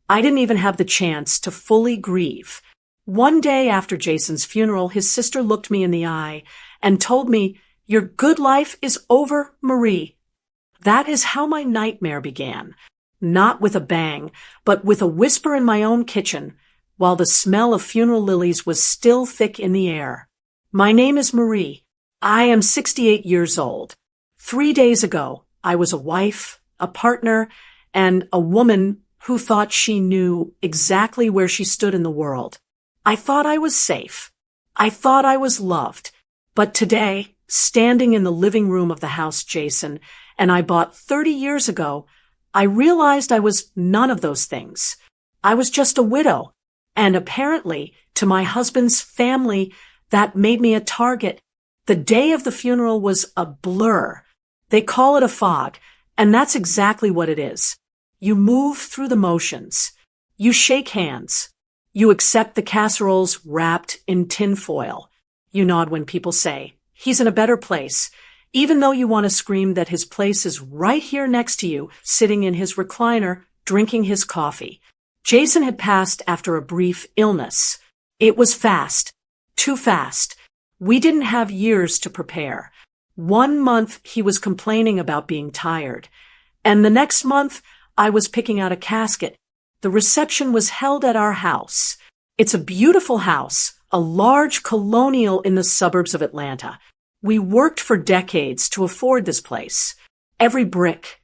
I didn't even have the chance to fully grieve. One day after Jason's funeral, his sister looked me in the eye and told me, "Your good life is over, Marie." That is how my nightmare began. Not with a bang, but with a whisper in my own kitchen, while the smell of funeral lilies was still thick in the air. My name is Marie. I am 68 years old. 3 days ago, I was a wife, a partner, and a woman who thought she knew exactly where she stood in the world. I thought I was safe. I thought I was loved. But today, standing in the living room of the house Jason and I bought 30 years ago, I realized I was none of those things. I was just a widow. And apparently, to my husband's family, that made me a target. The day of the funeral was a blur. They call it a fog, and that's exactly what it is. You move through the motions. You shake hands. You accept the casseroles wrapped in tinfoil. You nod when people say, "He's in a better place," even though you want to scream that his place is right here next to you, sitting in his recliner, drinking his coffee. Jason had passed after a brief illness. It was fast. Too fast. We didn't have years to prepare. 1 month he was complaining about being tired. And the next month I was picking out a casket. The reception was held at our house. It's a beautiful house, a large colonial in the suburbs of Atlanta. We worked for decades to afford this place. Every brick,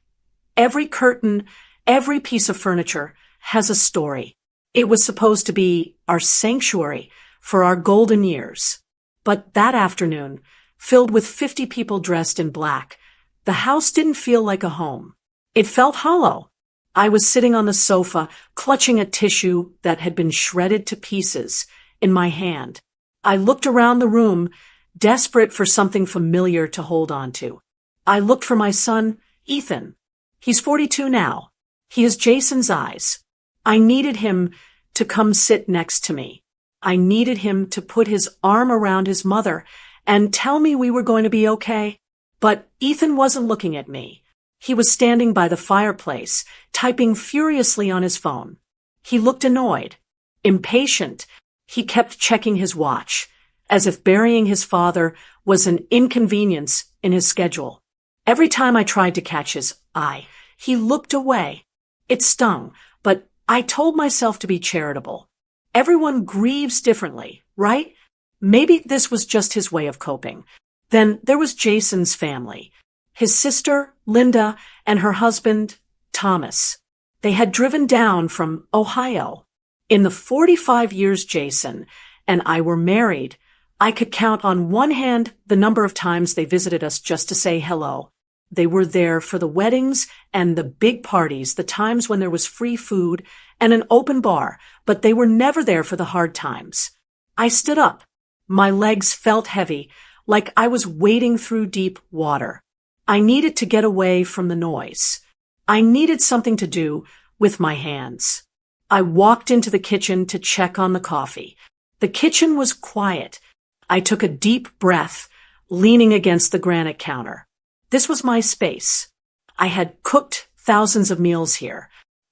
every curtain, every piece of furniture has a story. It was supposed to be our sanctuary for our golden years. But that afternoon, filled with 50 people dressed in black, the house didn't feel like a home. It felt hollow. I was sitting on the sofa, clutching a tissue that had been shredded to pieces in my hand. I looked around the room, desperate for something familiar to hold on to. I looked for my son, Ethan. He's 42 now. He has Jason's eyes. I needed him to come sit next to me. I needed him to put his arm around his mother and tell me we were going to be okay. But Ethan wasn't looking at me. He was standing by the fireplace, typing furiously on his phone. He looked annoyed, impatient. He kept checking his watch, as if burying his father was an inconvenience in his schedule. Every time I tried to catch his eye, he looked away. It stung, but I told myself to be charitable. Everyone grieves differently, right? Maybe this was just his way of coping. Then there was Jason's family. His sister, Linda, and her husband, Thomas. They had driven down from Ohio. In the 45 years Jason and I were married, I could count on one hand the number of times they visited us just to say hello. They were there for the weddings and the big parties, the times when there was free food and an open bar, but they were never there for the hard times. I stood up. My legs felt heavy, like I was wading through deep water. I needed to get away from the noise. I needed something to do with my hands. I walked into the kitchen to check on the coffee. The kitchen was quiet. I took a deep breath, leaning against the granite counter. This was my space. I had cooked thousands of meals here.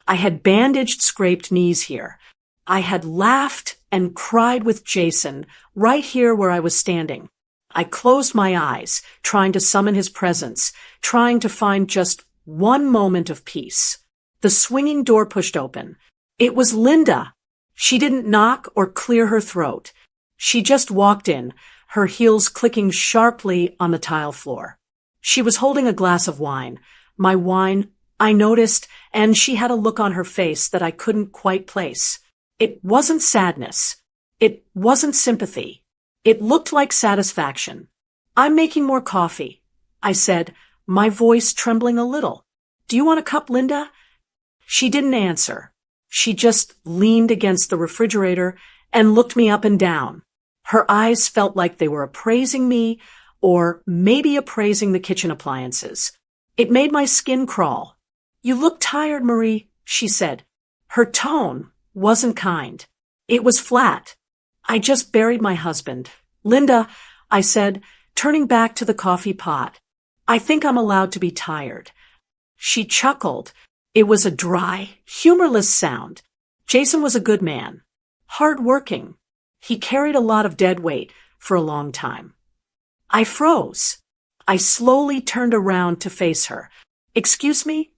I had bandaged scraped knees here. I had laughed and cried with Jason right here where I was standing. I closed my eyes, trying to summon his presence, trying to find just one moment of peace. The swinging door pushed open. It was Linda. She didn't knock or clear her throat. She just walked in, her heels clicking sharply on the tile floor. She was holding a glass of wine. My wine, I noticed, and she had a look on her face that I couldn't quite place. It wasn't sadness. It wasn't sympathy. It looked like satisfaction. "I'm making more coffee," I said, my voice trembling a little. "Do you want a cup, Linda?" She didn't answer. She just leaned against the refrigerator and looked me up and down. Her eyes felt like they were appraising me, or maybe appraising the kitchen appliances. It made my skin crawl. "You look tired, Marie," she said. Her tone wasn't kind. It was flat. "I just buried my husband." "Linda," I said, turning back to the coffee pot, "I think I'm allowed to be tired." She chuckled. It was a dry, humorless sound. Jason was a good man. Hard-working. He carried a lot of dead weight for a long time. I froze. I slowly turned around to face her. Excuse me?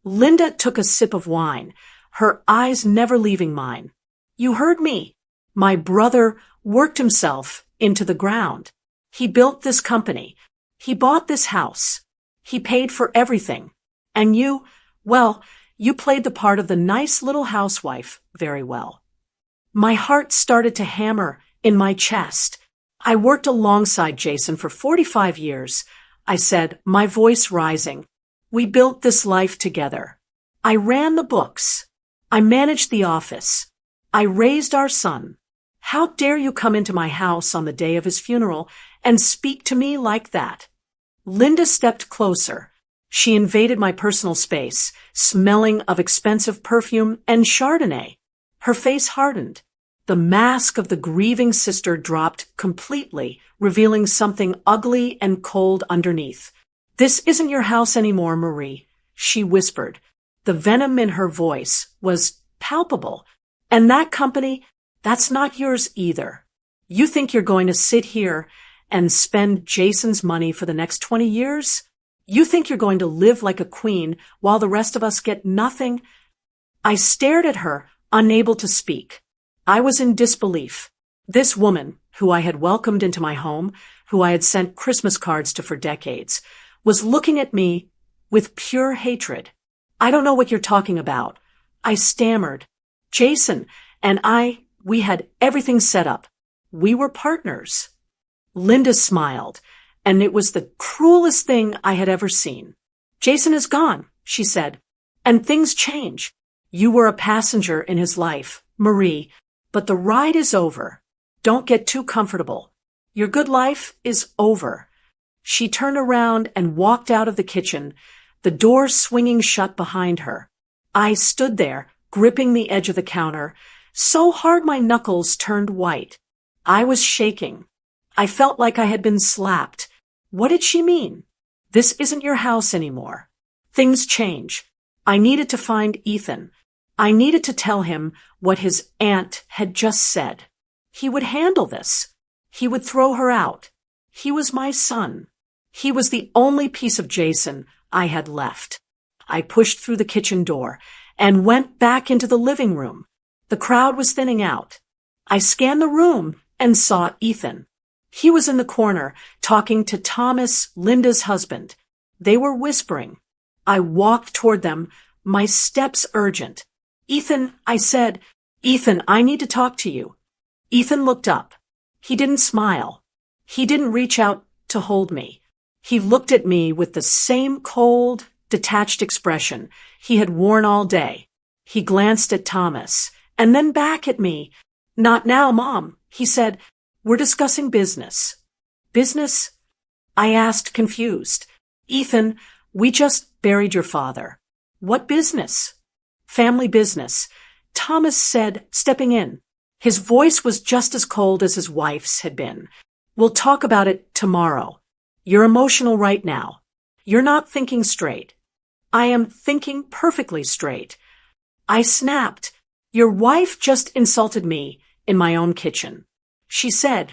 Linda took a sip of wine, her eyes never leaving mine. You heard me. My brother worked himself into the ground. He built this company. He bought this house. He paid for everything. And you, well, you played the part of the nice little housewife very well. My heart started to hammer in my chest. I worked alongside Jason for 45 years, I said, my voice rising. We built this life together. I ran the books. I managed the office. I raised our son. How dare you come into my house on the day of his funeral and speak to me like that? Linda stepped closer. She invaded my personal space, smelling of expensive perfume and Chardonnay. Her face hardened. The mask of the grieving sister dropped completely, revealing something ugly and cold underneath. This isn't your house anymore, Marie, she whispered. The venom in her voice was palpable. And that company, that's not yours either. You think you're going to sit here and spend Jason's money for the next 20 years? You think you're going to live like a queen while the rest of us get nothing? I stared at her, unable to speak. I was in disbelief. This woman, who I had welcomed into my home, who I had sent Christmas cards to for decades, was looking at me with pure hatred. I don't know what you're talking about. I stammered. Jason and we had everything set up. We were partners. Linda smiled, and it was the cruelest thing I had ever seen. Jason is gone, she said, and things change. You were a passenger in his life, Marie, but the ride is over. Don't get too comfortable. Your good life is over. She turned around and walked out of the kitchen, the door swinging shut behind her. I stood there, gripping the edge of the counter, so hard my knuckles turned white. I was shaking. I felt like I had been slapped. What did she mean? This isn't your house anymore. Things change. I needed to find Ethan. I needed to tell him what his aunt had just said. He would handle this. He would throw her out. He was my son. He was the only piece of Jason I had left. I pushed through the kitchen door and went back into the living room. The crowd was thinning out. I scanned the room and saw Ethan. He was in the corner, talking to Thomas, Linda's husband. They were whispering. I walked toward them, my steps urgent. Ethan, I said, Ethan, I need to talk to you. Ethan looked up. He didn't smile. He didn't reach out to hold me. He looked at me with the same cold, detached expression he had worn all day. He glanced at Thomas, and then back at me. Not now, Mom, he said. We're discussing business. Business? I asked, confused. Ethan, we just buried your father. What business? Family business, Thomas said, stepping in. His voice was just as cold as his wife's had been. We'll talk about it tomorrow. You're emotional right now. You're not thinking straight. I am thinking perfectly straight. I snapped. Your wife just insulted me in my own kitchen. She said,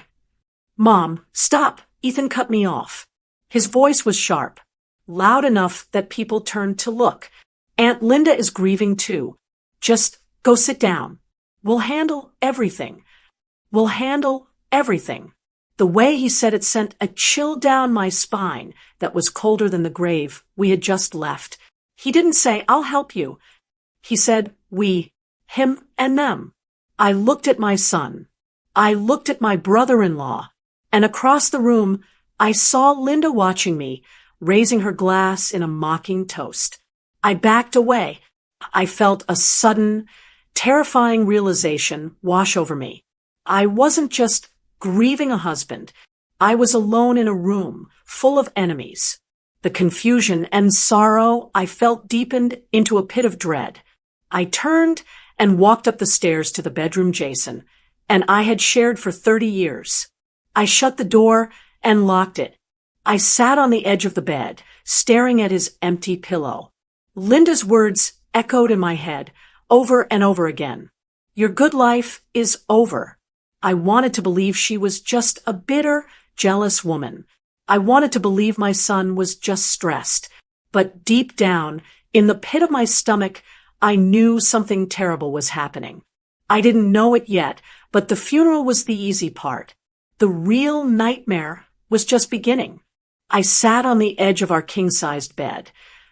Mom, stop. Ethan cut me off. His voice was sharp, loud enough that people turned to look. Aunt Linda is grieving too. Just go sit down. We'll handle everything. We'll handle everything. The way he said it sent a chill down my spine that was colder than the grave we had just left. He didn't say, I'll help you. He said, we, him and them. I looked at my son. I looked at my brother-in-law. And across the room, I saw Linda watching me, raising her glass in a mocking toast. I backed away. I felt a sudden, terrifying realization wash over me. I wasn't just grieving a husband. I was alone in a room full of enemies. The confusion and sorrow I felt deepened into a pit of dread. I turned and walked up the stairs to the bedroom Jason and I had shared for 30 years. I shut the door and locked it. I sat on the edge of the bed, staring at his empty pillow. Linda's words echoed in my head over and over again. Your good life is over. I wanted to believe she was just a bitter, jealous woman. I wanted to believe my son was just stressed. But deep down, in the pit of my stomach, I knew something terrible was happening. I didn't know it yet, but the funeral was the easy part. The real nightmare was just beginning. I sat on the edge of our king-sized bed,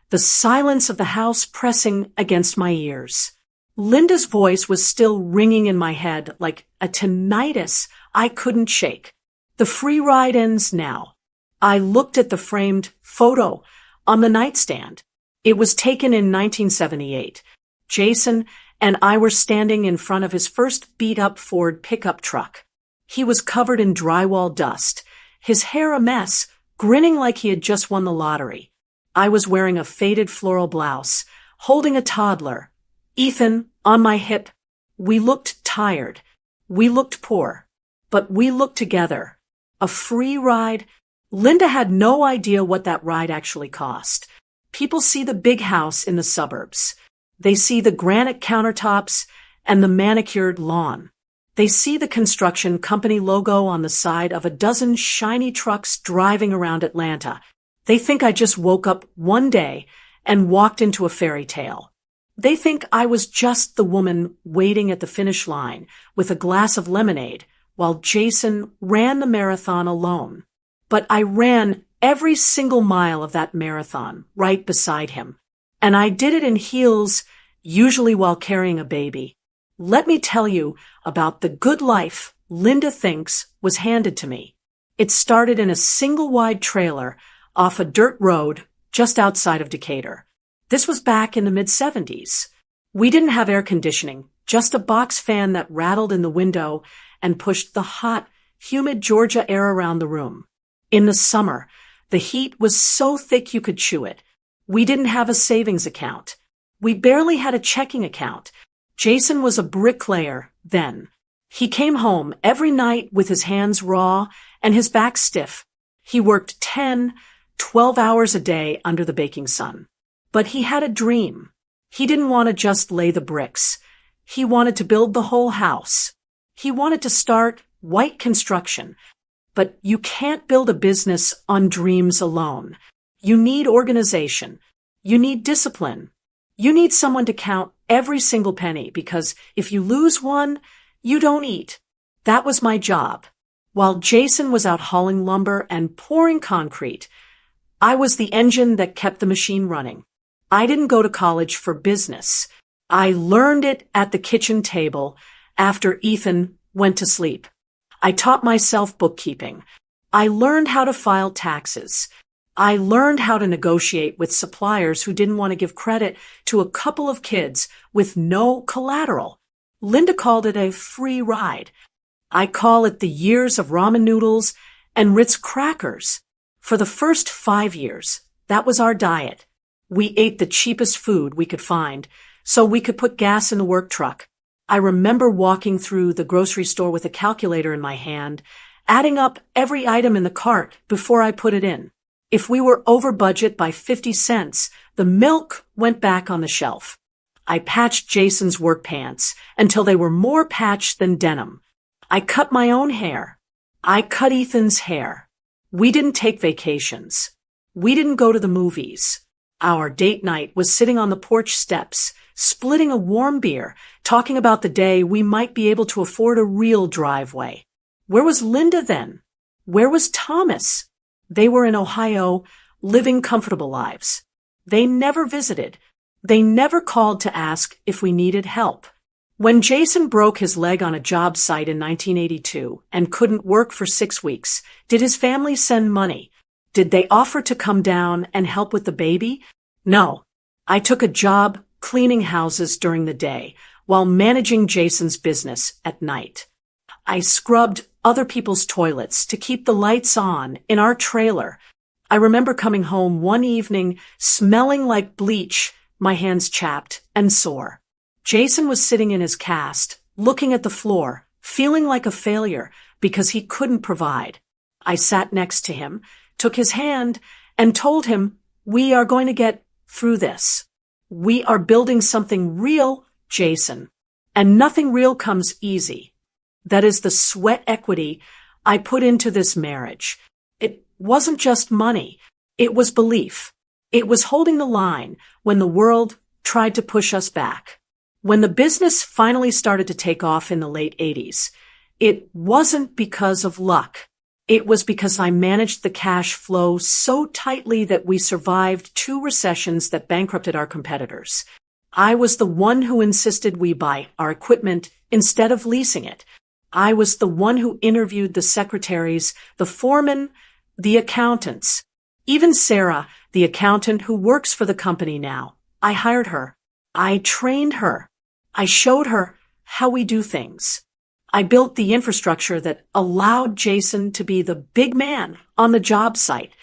the silence of the house pressing against my ears. Linda's voice was still ringing in my head like a tinnitus I couldn't shake. The free ride ends now. I looked at the framed photo on the nightstand. It was taken in 1978. Jason and I were standing in front of his first beat-up Ford pickup truck. He was covered in drywall dust, his hair a mess, grinning like he had just won the lottery. I was wearing a faded floral blouse, holding a toddler. Ethan, on my hip. We looked tired. We looked poor. But we looked together. A free ride. Linda had no idea what that ride actually cost. People see the big house in the suburbs. They see the granite countertops and the manicured lawn. They see the construction company logo on the side of a dozen shiny trucks driving around Atlanta. They think I just woke up one day and walked into a fairy tale. They think I was just the woman waiting at the finish line with a glass of lemonade while Jason ran the marathon alone. But I ran every single mile of that marathon right beside him. And I did it in heels, usually while carrying a baby. Let me tell you about the good life Linda thinks was handed to me. It started in a single-wide trailer off a dirt road just outside of Decatur. This was back in the mid-70s. We didn't have air conditioning, just a box fan that rattled in the window and pushed the hot, humid Georgia air around the room. In the summer, the heat was so thick you could chew it. We didn't have a savings account. We barely had a checking account. Jason was a bricklayer then. He came home every night with his hands raw and his back stiff. He worked 10, 12 hours a day under the baking sun. But he had a dream. He didn't want to just lay the bricks. He wanted to build the whole house. He wanted to start white construction. But you can't build a business on dreams alone. You need organization. You need discipline. You need someone to count every single penny, because if you lose one, you don't eat. That was my job. While Jason was out hauling lumber and pouring concrete, I was the engine that kept the machine running. I didn't go to college for business. I learned it at the kitchen table after Ethan went to sleep. I taught myself bookkeeping. I learned how to file taxes. I learned how to negotiate with suppliers who didn't want to give credit to a couple of kids with no collateral. Linda called it a free ride. I call it the years of ramen noodles and Ritz crackers. For the first 5 years, that was our diet. We ate the cheapest food we could find so we could put gas in the work truck. I remember walking through the grocery store with a calculator in my hand, adding up every item in the cart before I put it in. If we were over budget by 50 cents, the milk went back on the shelf. I patched Jason's work pants until they were more patched than denim. I cut my own hair. I cut Ethan's hair. We didn't take vacations. We didn't go to the movies. Our date night was sitting on the porch steps, splitting a warm beer, talking about the day we might be able to afford a real driveway. Where was Linda then? Where was Thomas? They were in Ohio, living comfortable lives. They never visited. They never called to ask if we needed help. When Jason broke his leg on a job site in 1982 and couldn't work for 6 weeks, did his family send money? Did they offer to come down and help with the baby? No. I took a job cleaning houses during the day while managing Jason's business at night. I scrubbed other people's toilets to keep the lights on in our trailer. I remember coming home one evening smelling like bleach, my hands chapped and sore. Jason was sitting in his cast, looking at the floor, feeling like a failure because he couldn't provide. I sat next to him, took his hand, and told him, "We are going to get through this. We are building something real, Jason." And nothing real comes easy. That is the sweat equity I put into this marriage. It wasn't just money. It was belief. It was holding the line when the world tried to push us back. When the business finally started to take off in the late 80s, it wasn't because of luck. It was because I managed the cash flow so tightly that we survived 2 recessions that bankrupted our competitors. I was the one who insisted we buy our equipment instead of leasing it. I was the one who interviewed the secretaries, the foremen, the accountants. Even Sarah, the accountant who works for the company now. I hired her. I trained her. I showed her how we do things. I built the infrastructure that allowed Jason to be the big man on the job site.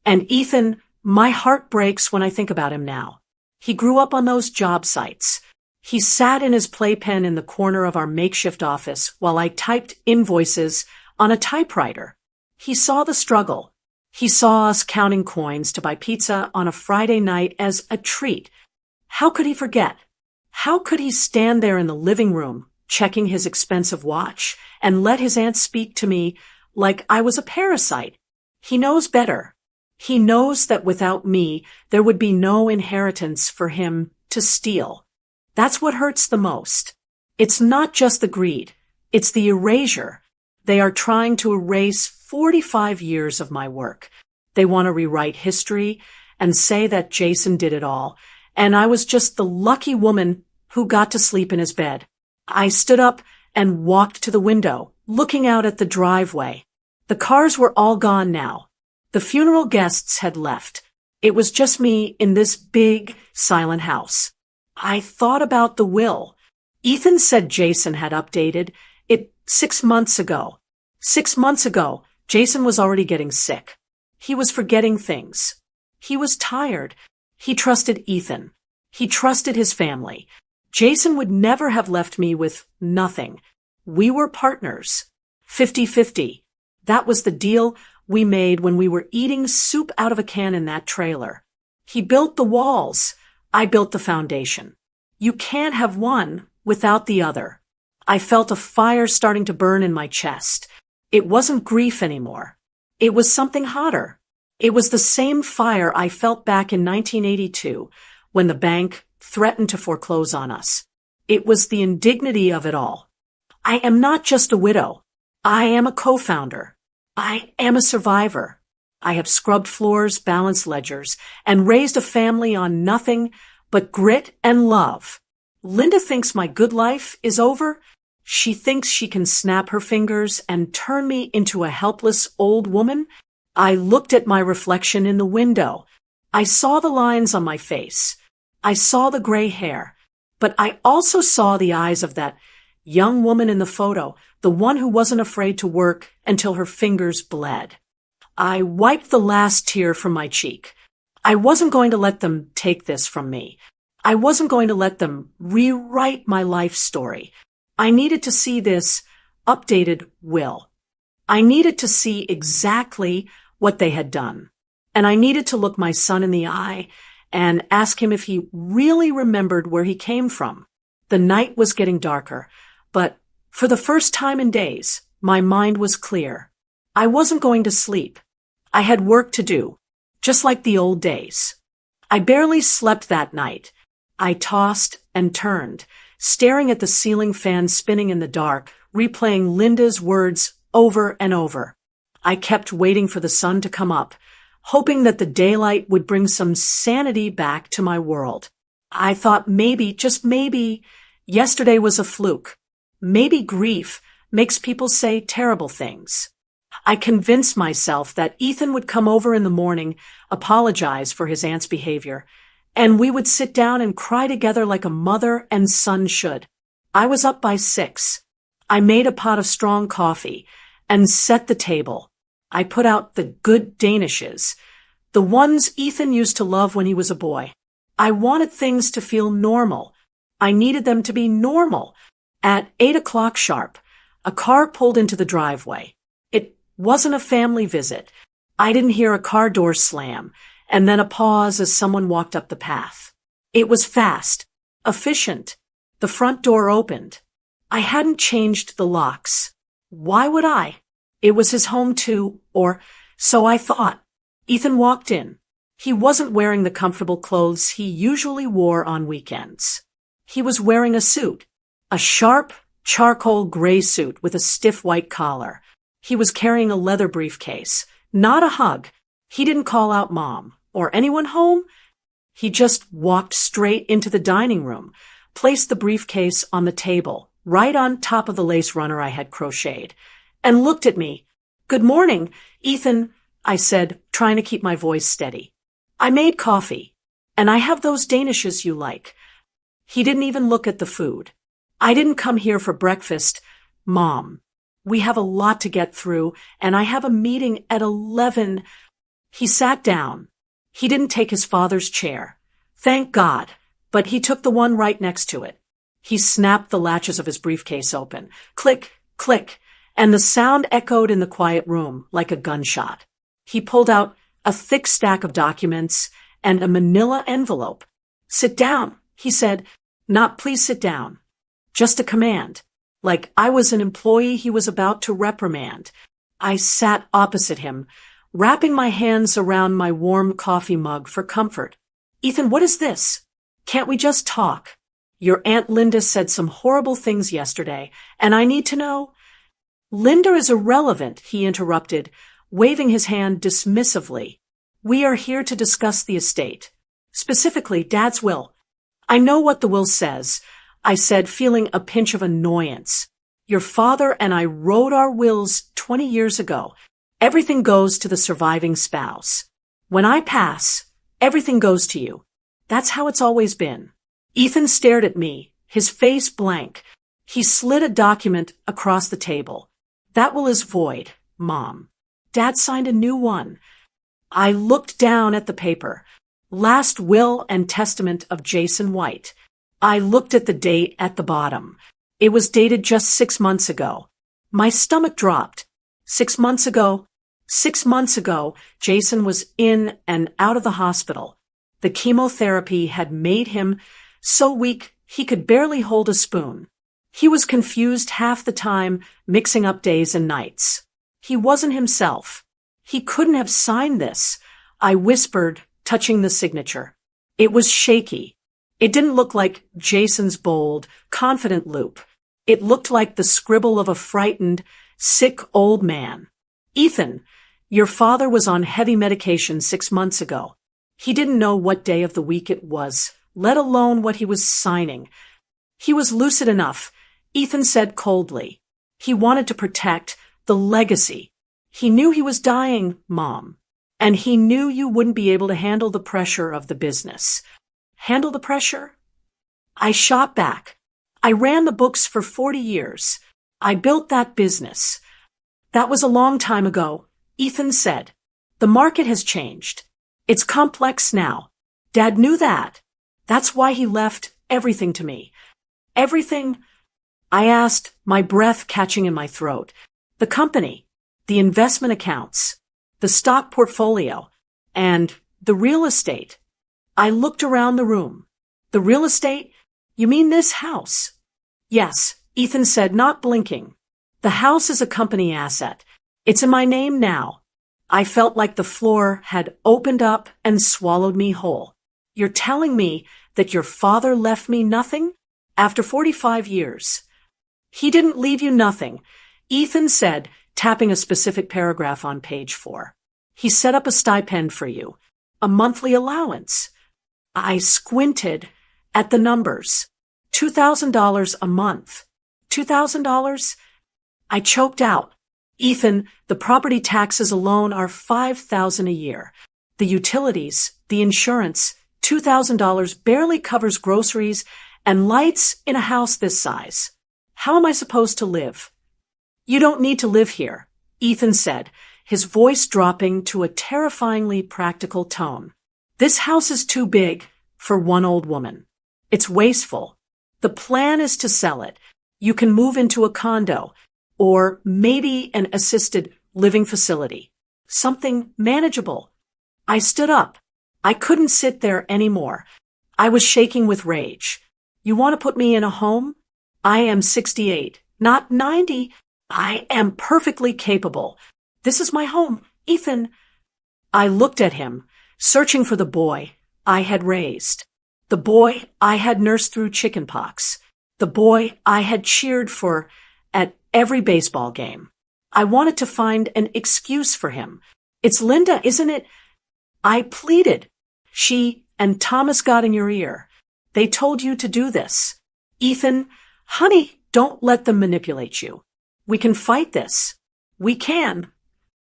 And Ethan, my heart breaks when I think about him now. He grew up on those job sites. He sat in his playpen in the corner of our makeshift office while I typed invoices on a typewriter. He saw the struggle. He saw us counting coins to buy pizza on a Friday night as a treat. How could he forget? How could he stand there in the living room, checking his expensive watch, and let his aunt speak to me like I was a parasite? He knows better. He knows that without me, there would be no inheritance for him to steal. That's what hurts the most. It's not just the greed. It's the erasure. They are trying to erase 45 years of my work. They want to rewrite history and say that Jason did it all, and I was just the lucky woman who got to sleep in his bed. I stood up and walked to the window, looking out at the driveway. The cars were all gone now. The funeral guests had left. It was just me in this big, silent house. I thought about the will. Ethan said Jason had updated it 6 months ago. 6 months ago, Jason was already getting sick. He was forgetting things. He was tired. He trusted Ethan. He trusted his family. Jason would never have left me with nothing. We were partners. 50-50. That was the deal we made when we were eating soup out of a can in that trailer. He built the walls. I built the foundation. You can't have one without the other. I felt a fire starting to burn in my chest. It wasn't grief anymore. It was something hotter. It was the same fire I felt back in 1982 when the bank threatened to foreclose on us. It was the indignity of it all. I am not just a widow. I am a co-founder. I am a survivor. I have scrubbed floors, balanced ledgers, and raised a family on nothing but grit and love. Linda thinks my good life is over. She thinks she can snap her fingers and turn me into a helpless old woman. I looked at my reflection in the window. I saw the lines on my face. I saw the gray hair. But I also saw the eyes of that young woman in the photo, the one who wasn't afraid to work until her fingers bled. I wiped the last tear from my cheek. I wasn't going to let them take this from me. I wasn't going to let them rewrite my life story. I needed to see this updated will. I needed to see exactly what they had done. And I needed to look my son in the eye and ask him if he really remembered where he came from. The night was getting darker, but for the first time in days, my mind was clear. I wasn't going to sleep. I had work to do, just like the old days. I barely slept that night. I tossed and turned, staring at the ceiling fan spinning in the dark, replaying Linda's words over and over. I kept waiting for the sun to come up, hoping that the daylight would bring some sanity back to my world. I thought maybe, just maybe, yesterday was a fluke. Maybe grief makes people say terrible things. I convinced myself that Ethan would come over in the morning, apologize for his aunt's behavior, and we would sit down and cry together like a mother and son should. I was up by 6. I made a pot of strong coffee and set the table. I put out the good Danishes, the ones Ethan used to love when he was a boy. I wanted things to feel normal. I needed them to be normal. At 8 o'clock sharp, a car pulled into the driveway. It wasn't a family visit. I didn't hear a car door slam, and then a pause as someone walked up the path. It was fast, efficient. The front door opened. I hadn't changed the locks. Why would I? It was his home too, or so I thought. Ethan walked in. He wasn't wearing the comfortable clothes he usually wore on weekends. He was wearing a suit, a sharp, charcoal gray suit with a stiff white collar. He was carrying a leather briefcase, not a hug. He didn't call out Mom or anyone home. He just walked straight into the dining room, placed the briefcase on the table, right on top of the lace runner I had crocheted, and looked at me. "Good morning, Ethan," I said, trying to keep my voice steady. "I made coffee, and I have those danishes you like." He didn't even look at the food. "I didn't come here for breakfast, Mom. We have a lot to get through, and I have a meeting at 11. He sat down. He didn't take his father's chair. Thank God, but he took the one right next to it. He snapped the latches of his briefcase open. Click, click, and the sound echoed in the quiet room like a gunshot. He pulled out a thick stack of documents and a manila envelope. "Sit down," he said. Not "please sit down." Just a command, like I was an employee he was about to reprimand. I sat opposite him, wrapping my hands around my warm coffee mug for comfort. "Ethan, what is this? Can't we just talk? Your Aunt Linda said some horrible things yesterday, and I need to know—" "Linda is irrelevant," he interrupted, waving his hand dismissively. "We are here to discuss the estate. Specifically, Dad's will." "I know what the will says," I said, feeling a pinch of annoyance. "Your father and I wrote our wills 20 years ago. Everything goes to the surviving spouse. When I pass, everything goes to you. That's how it's always been." Ethan stared at me, his face blank. He slid a document across the table. "That will is void, Mom. Dad signed a new one." I looked down at the paper. Last will and testament of Jason White. I looked at the date at the bottom. It was dated just 6 months ago. My stomach dropped. 6 months ago. 6 months ago, Jason was in and out of the hospital. The chemotherapy had made him so weak he could barely hold a spoon. He was confused half the time, mixing up days and nights. He wasn't himself. He couldn't have signed this, I whispered, touching the signature. It was shaky. It didn't look like Jason's bold, confident loop. It looked like the scribble of a frightened, sick old man. "Ethan, your father was on heavy medication 6 months ago. He didn't know what day of the week it was, let alone what he was signing. He was lucid enough," Ethan said coldly. "He wanted to protect the legacy. He knew he was dying, Mom. And he knew you wouldn't be able to handle the pressure of the business." "Handle the pressure?" I shot back. "I ran the books for 40 years. I built that business." "That was a long time ago," Ethan said. "The market has changed. It's complex now. Dad knew that. That's why he left everything to me." "Everything?" I asked, my breath catching in my throat. "The company, the investment accounts, the stock portfolio, and the real estate." I looked around the room. "The real estate? You mean this house?" "Yes," Ethan said, not blinking. "The house is a company asset. It's in my name now." I felt like the floor had opened up and swallowed me whole. "You're telling me that your father left me nothing? After 45 years. "He didn't leave you nothing," Ethan said, tapping a specific paragraph on page 4. "He set up a stipend for you, a monthly allowance." I squinted at the numbers. $2,000 a month. $2,000? I choked out. "Ethan, the property taxes alone are $5,000 a year. The utilities, the insurance, $2,000 barely covers groceries and lights in a house this size. How am I supposed to live?" "You don't need to live here," Ethan said, his voice dropping to a terrifyingly practical tone. "This house is too big for one old woman. It's wasteful. The plan is to sell it. You can move into a condo, or maybe an assisted living facility. Something manageable." I stood up. I couldn't sit there anymore. I was shaking with rage. "You want to put me in a home?" I am 68, not 90. I am perfectly capable. This is my home, Ethan. I looked at him, searching for the boy I had raised, the boy I had nursed through chickenpox, the boy I had cheered for at every baseball game. I wanted to find an excuse for him. It's Linda, isn't it? I pleaded. She and Thomas got in your ear. They told you to do this. Ethan, honey, don't let them manipulate you. We can fight this. We can.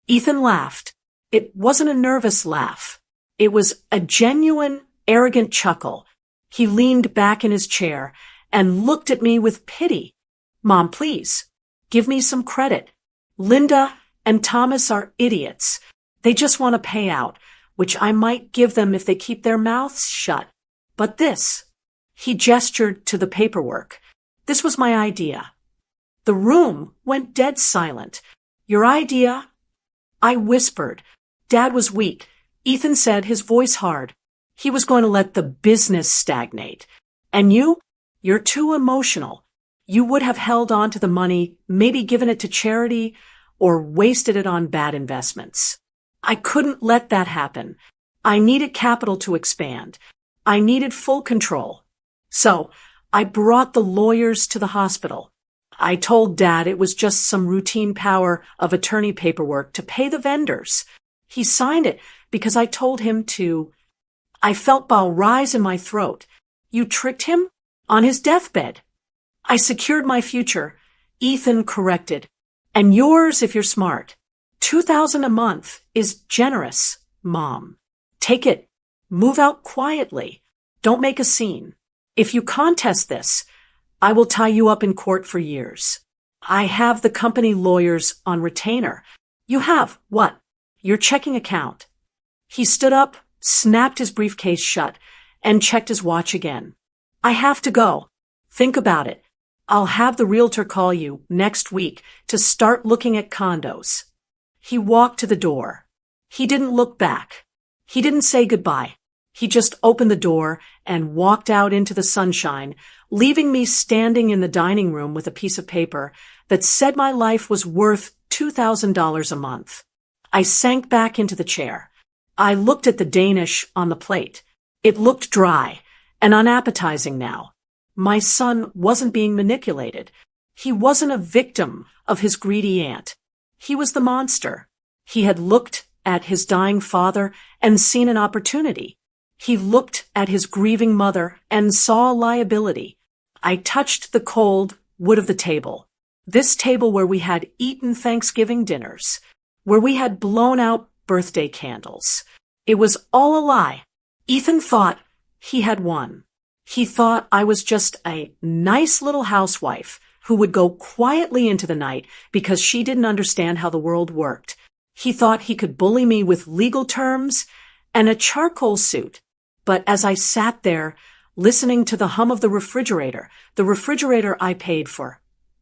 Ethan laughed. It wasn't a nervous laugh. It was a genuine, arrogant chuckle. He leaned back in his chair and looked at me with pity. Mom, please, give me some credit. Linda and Thomas are idiots. They just want a payout, which I might give them if they keep their mouths shut. But this, he gestured to the paperwork. This was my idea. The room went dead silent. Your idea? I whispered. Dad was weak. Ethan said, his voice hard. He was going to let the business stagnate. And you're too emotional. You would have held on to the money, maybe given it to charity, or wasted it on bad investments. I couldn't let that happen. I needed capital to expand. I needed full control. So I brought the lawyers to the hospital. I told Dad it was just some routine power of attorney paperwork to pay the vendors. He signed it because I told him to. I felt bile rise in my throat. You tricked him? On his deathbed. I secured my future. Ethan corrected. And yours if you're smart. $2,000 a month is generous, Mom. Take it. Move out quietly. Don't make a scene. If you contest this, I will tie you up in court for years. I have the company lawyers on retainer. You have what? Your checking account. He stood up, snapped his briefcase shut, and checked his watch again. I have to go. Think about it. I'll have the realtor call you next week to start looking at condos. He walked to the door. He didn't look back. He didn't say goodbye. He just opened the door and walked out into the sunshine, leaving me standing in the dining room with a piece of paper that said my life was worth $2,000 a month. I sank back into the chair. I looked at the Danish on the plate. It looked dry and unappetizing now. My son wasn't being manipulated. He wasn't a victim of his greedy aunt. He was the monster. He had looked at his dying father and seen an opportunity. He looked at his grieving mother and saw a liability. I touched the cold wood of the table. This table where we had eaten Thanksgiving dinners, where we had blown out birthday candles. It was all a lie. Ethan thought he had won. He thought I was just a nice little housewife who would go quietly into the night because she didn't understand how the world worked. He thought he could bully me with legal terms and a charcoal suit. But as I sat there, listening to the hum of the refrigerator I paid for,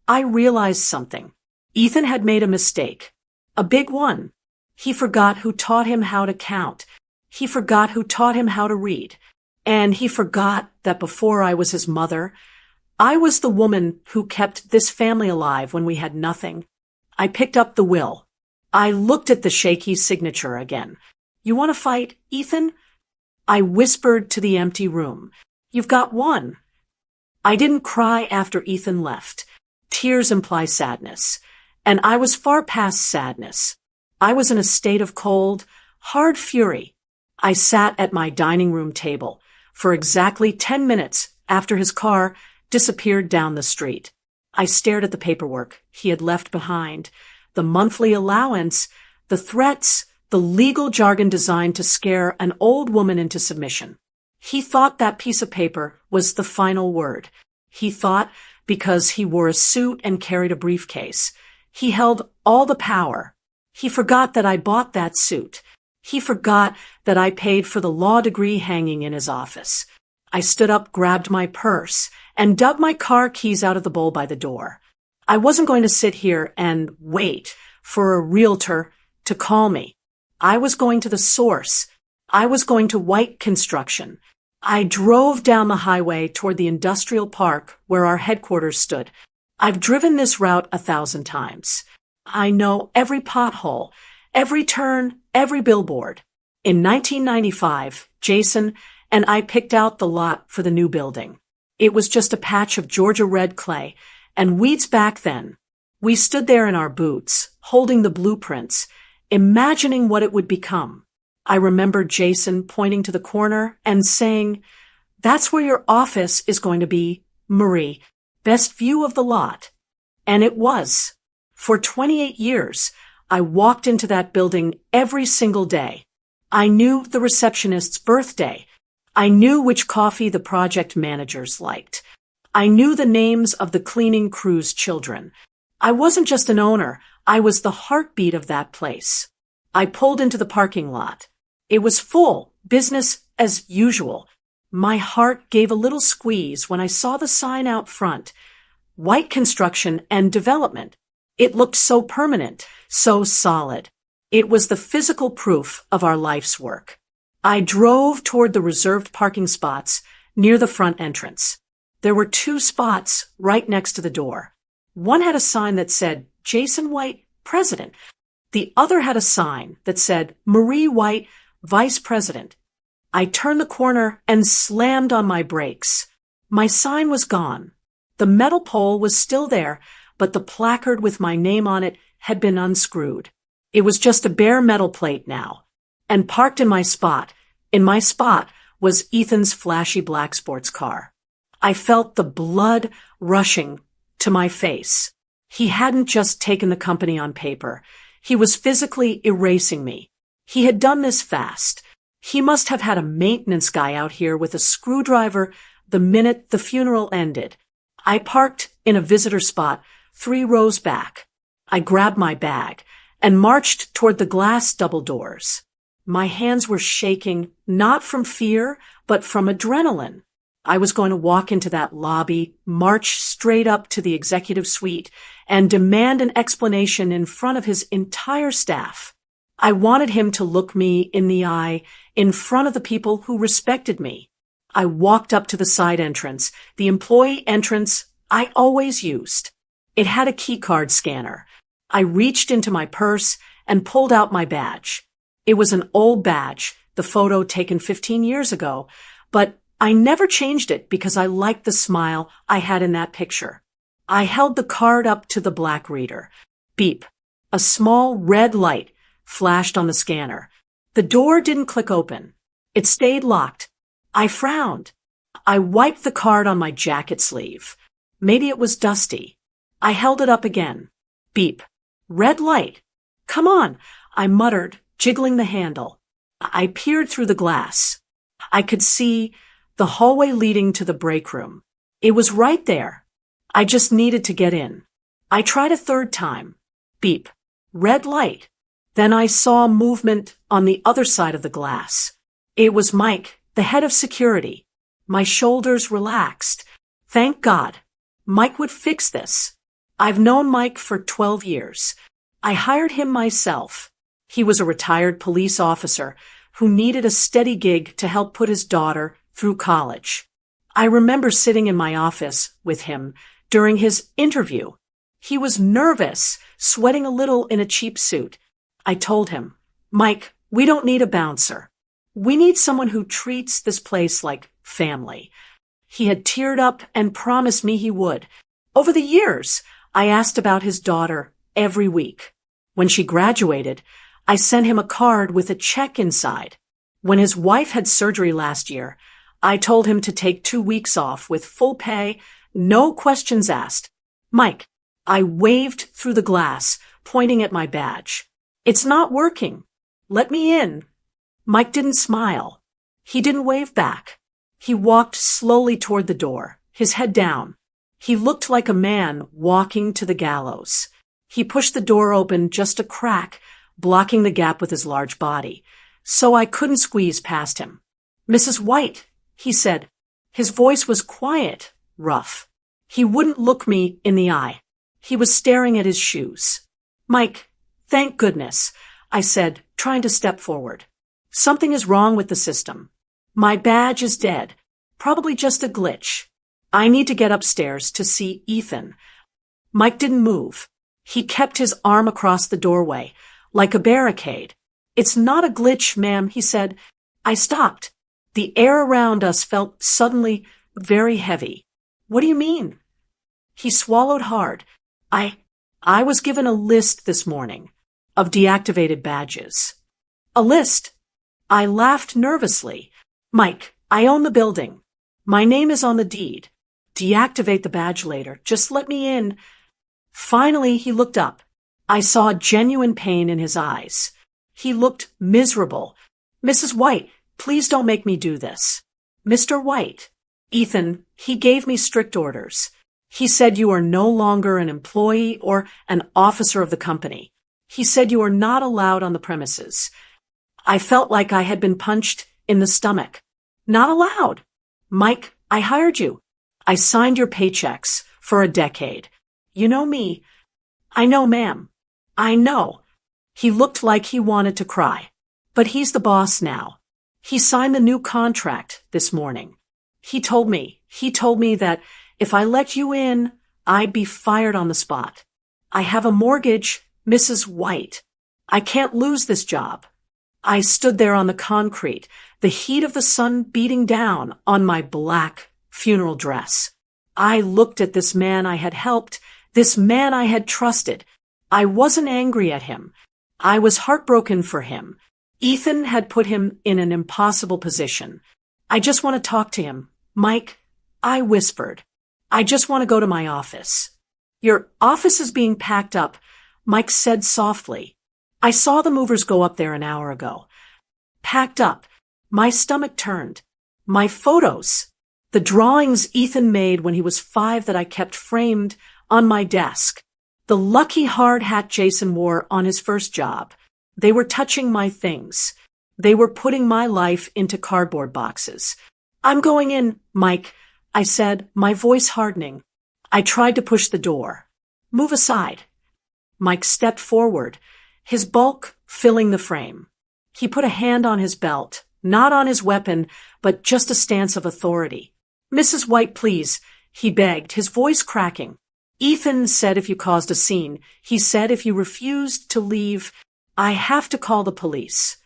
I realized something. Ethan had made a mistake. A big one. He forgot who taught him how to count. He forgot who taught him how to read. And he forgot that before I was his mother, I was the woman who kept this family alive when we had nothing. I picked up the will. I looked at the shaky signature again. You want to fight, Ethan? I whispered to the empty room. You've got one. I didn't cry after Ethan left. Tears imply sadness. And I was far past sadness. I was in a state of cold, hard fury. I sat at my dining room table for exactly 10 minutes after his car disappeared down the street. I stared at the paperwork he had left behind, the monthly allowance, the threats, the legal jargon designed to scare an old woman into submission. He thought that piece of paper was the final word. He thought because he wore a suit and carried a briefcase, he held all the power. He forgot that I bought that suit. He forgot that I paid for the law degree hanging in his office. I stood up, grabbed my purse, and dug my car keys out of the bowl by the door. I wasn't going to sit here and wait for a realtor to call me. I was going to the source. I was going to White Construction. I drove down the highway toward the industrial park where our headquarters stood. I've driven this route 1,000 times. I know every pothole, every turn, every billboard. In 1995, Jason and I picked out the lot for the new building. It was just a patch of Georgia red clay and weeds back then. We stood there in our boots, holding the blueprints, imagining what it would become. I remember Jason pointing to the corner and saying, "That's where your office is going to be, Marie. Best view of the lot." And it was. For 28 years, I walked into that building every single day. I knew the receptionist's birthday. I knew which coffee the project managers liked. I knew the names of the cleaning crew's children. I wasn't just an owner, I was the heartbeat of that place. I pulled into the parking lot. It was full, business as usual. My heart gave a little squeeze when I saw the sign out front. White construction and development. It looked so permanent, so solid. It was the physical proof of our life's work. I drove toward the reserved parking spots near the front entrance. There were 2 spots right next to the door. One had a sign that said, Jason White, President. The other had a sign that said, Marie White, Vice President. I turned the corner and slammed on my brakes. My sign was gone. The metal pole was still there, but the placard with my name on it had been unscrewed. It was just a bare metal plate now. And parked in my spot was Ethan's flashy black sports car. I felt the blood rushing to my face. He hadn't just taken the company on paper. He was physically erasing me. He had done this fast. He must have had a maintenance guy out here with a screwdriver the minute the funeral ended. I parked in a visitor spot 3 rows back. I grabbed my bag and marched toward the glass double doors. My hands were shaking, not from fear, but from adrenaline. I was going to walk into that lobby, march straight up to the executive suite, and demand an explanation in front of his entire staff. I wanted him to look me in the eye in front of the people who respected me. I walked up to the side entrance, the employee entrance I always used. It had a keycard scanner. I reached into my purse and pulled out my badge. It was an old badge, the photo taken 15 years ago, but I never changed it because I liked the smile I had in that picture. I held the card up to the black reader. Beep. A small red light flashed on the scanner. The door didn't click open. It stayed locked. I frowned. I wiped the card on my jacket sleeve. Maybe it was dusty. I held it up again. Beep. Red light. Come on, I muttered, jiggling the handle. I peered through the glass. I could see the hallway leading to the break room. It was right there. I just needed to get in. I tried a 3rd time. Beep. Red light. Then I saw movement on the other side of the glass. It was Mike, the head of security. My shoulders relaxed. Thank God. Mike would fix this. I've known Mike for 12 years. I hired him myself. He was a retired police officer who needed a steady gig to help put his daughter through college. I remember sitting in my office with him during his interview. He was nervous, sweating a little in a cheap suit. I told him, Mike, we don't need a bouncer. We need someone who treats this place like family. He had teared up and promised me he would. Over the years, I asked about his daughter every week. When she graduated, I sent him a card with a check inside. When his wife had surgery last year, I told him to take 2 weeks off with full pay, no questions asked. Mike, I waved through the glass, pointing at my badge. It's not working. Let me in. Mike didn't smile. He didn't wave back. He walked slowly toward the door, his head down. He looked like a man walking to the gallows. He pushed the door open just a crack, blocking the gap with his large body, so I couldn't squeeze past him. Mrs. White, he said. His voice was quiet, rough. He wouldn't look me in the eye. He was staring at his shoes. Mike, thank goodness, I said, trying to step forward. Something is wrong with the system. My badge is dead. Probably just a glitch. I need to get upstairs to see Ethan. Mike didn't move. He kept his arm across the doorway, like a barricade. It's not a glitch, ma'am, he said. I stopped. The air around us felt suddenly very heavy. What do you mean? He swallowed hard. I was given a list this morning of deactivated badges. A list? I laughed nervously. Mike, I own the building. My name is on the deed. Deactivate the badge later. Just let me in. Finally, he looked up. I saw genuine pain in his eyes. He looked miserable. Mrs. White, please don't make me do this. Mr. White. Ethan, he gave me strict orders. He said you are no longer an employee or an officer of the company. He said you are not allowed on the premises. I felt like I had been punched in the stomach. Not allowed. Mike, I hired you. I signed your paychecks for a decade. You know me. I know, ma'am. I know. He looked like he wanted to cry. But he's the boss now. He signed the new contract this morning. He told me that if I let you in, I'd be fired on the spot. I have a mortgage, Mrs. White. I can't lose this job. I stood there on the concrete, the heat of the sun beating down on my black funeral dress. I looked at this man I had helped, this man I had trusted. I wasn't angry at him. I was heartbroken for him. Ethan had put him in an impossible position. I just want to talk to him. Mike, I whispered. I just want to go to my office. Your office is being packed up, Mike said softly. I saw the movers go up there an hour ago. Packed up. My stomach turned. My photos. The drawings Ethan made when he was 5 that I kept framed on my desk. The lucky hard hat Jason wore on his first job. They were touching my things. They were putting my life into cardboard boxes. I'm going in, Mike, I said, my voice hardening. I tried to push the door. Move aside. Mike stepped forward, his bulk filling the frame. He put a hand on his belt, not on his weapon, but just a stance of authority. Mrs. White, please, he begged, his voice cracking. Ethan said if you caused a scene, he said if you refused to leave, I have to call the police.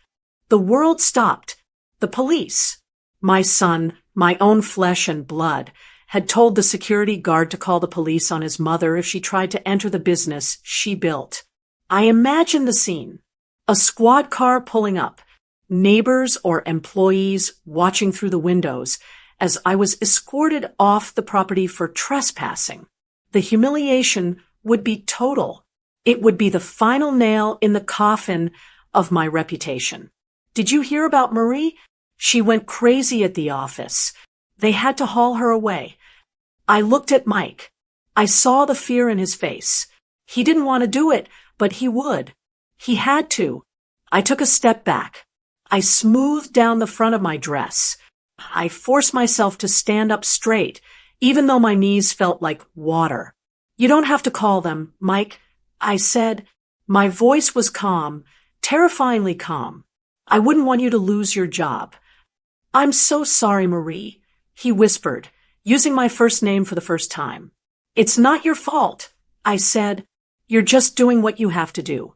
The world stopped. The police. My son, my own flesh and blood, had told the security guard to call the police on his mother if she tried to enter the business she built. I imagined the scene. A squad car pulling up, neighbors or employees watching through the windows as I was escorted off the property for trespassing. The humiliation would be total. It would be the final nail in the coffin of my reputation. Did you hear about Marie? She went crazy at the office. They had to haul her away. I looked at Mike. I saw the fear in his face. He didn't want to do it, but he would. He had to. I took a step back. I smoothed down the front of my dress. I forced myself to stand up straight, even though my knees felt like water. You don't have to call them, Mike, I said. My voice was calm, terrifyingly calm. I wouldn't want you to lose your job. I'm so sorry, Marie, he whispered, using my first name for the first time. It's not your fault, I said. You're just doing what you have to do.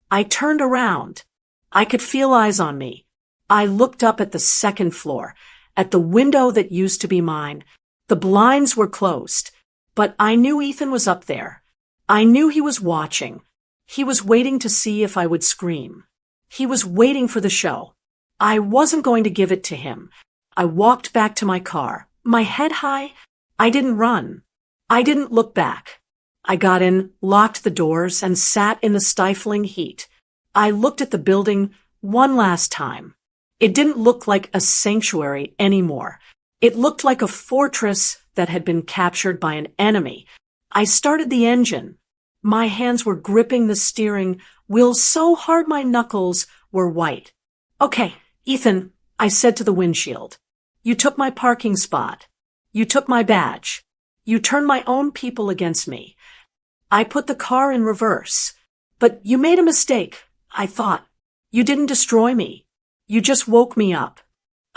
I turned around. I could feel eyes on me. I looked up at the second floor, at the window that used to be mine. The blinds were closed, but I knew Ethan was up there. I knew he was watching. He was waiting to see if I would scream. He was waiting for the show. I wasn't going to give it to him. I walked back to my car, my head high. I didn't run. I didn't look back. I got in, locked the doors, and sat in the stifling heat. I looked at the building one last time. It didn't look like a sanctuary anymore. It looked like a fortress that had been captured by an enemy. I started the engine. My hands were gripping the steering wheel so hard my knuckles were white. Okay, Ethan, I said to the windshield. You took my parking spot. You took my badge. You turned my own people against me. I put the car in reverse. But you made a mistake, I thought. You didn't destroy me. You just woke me up.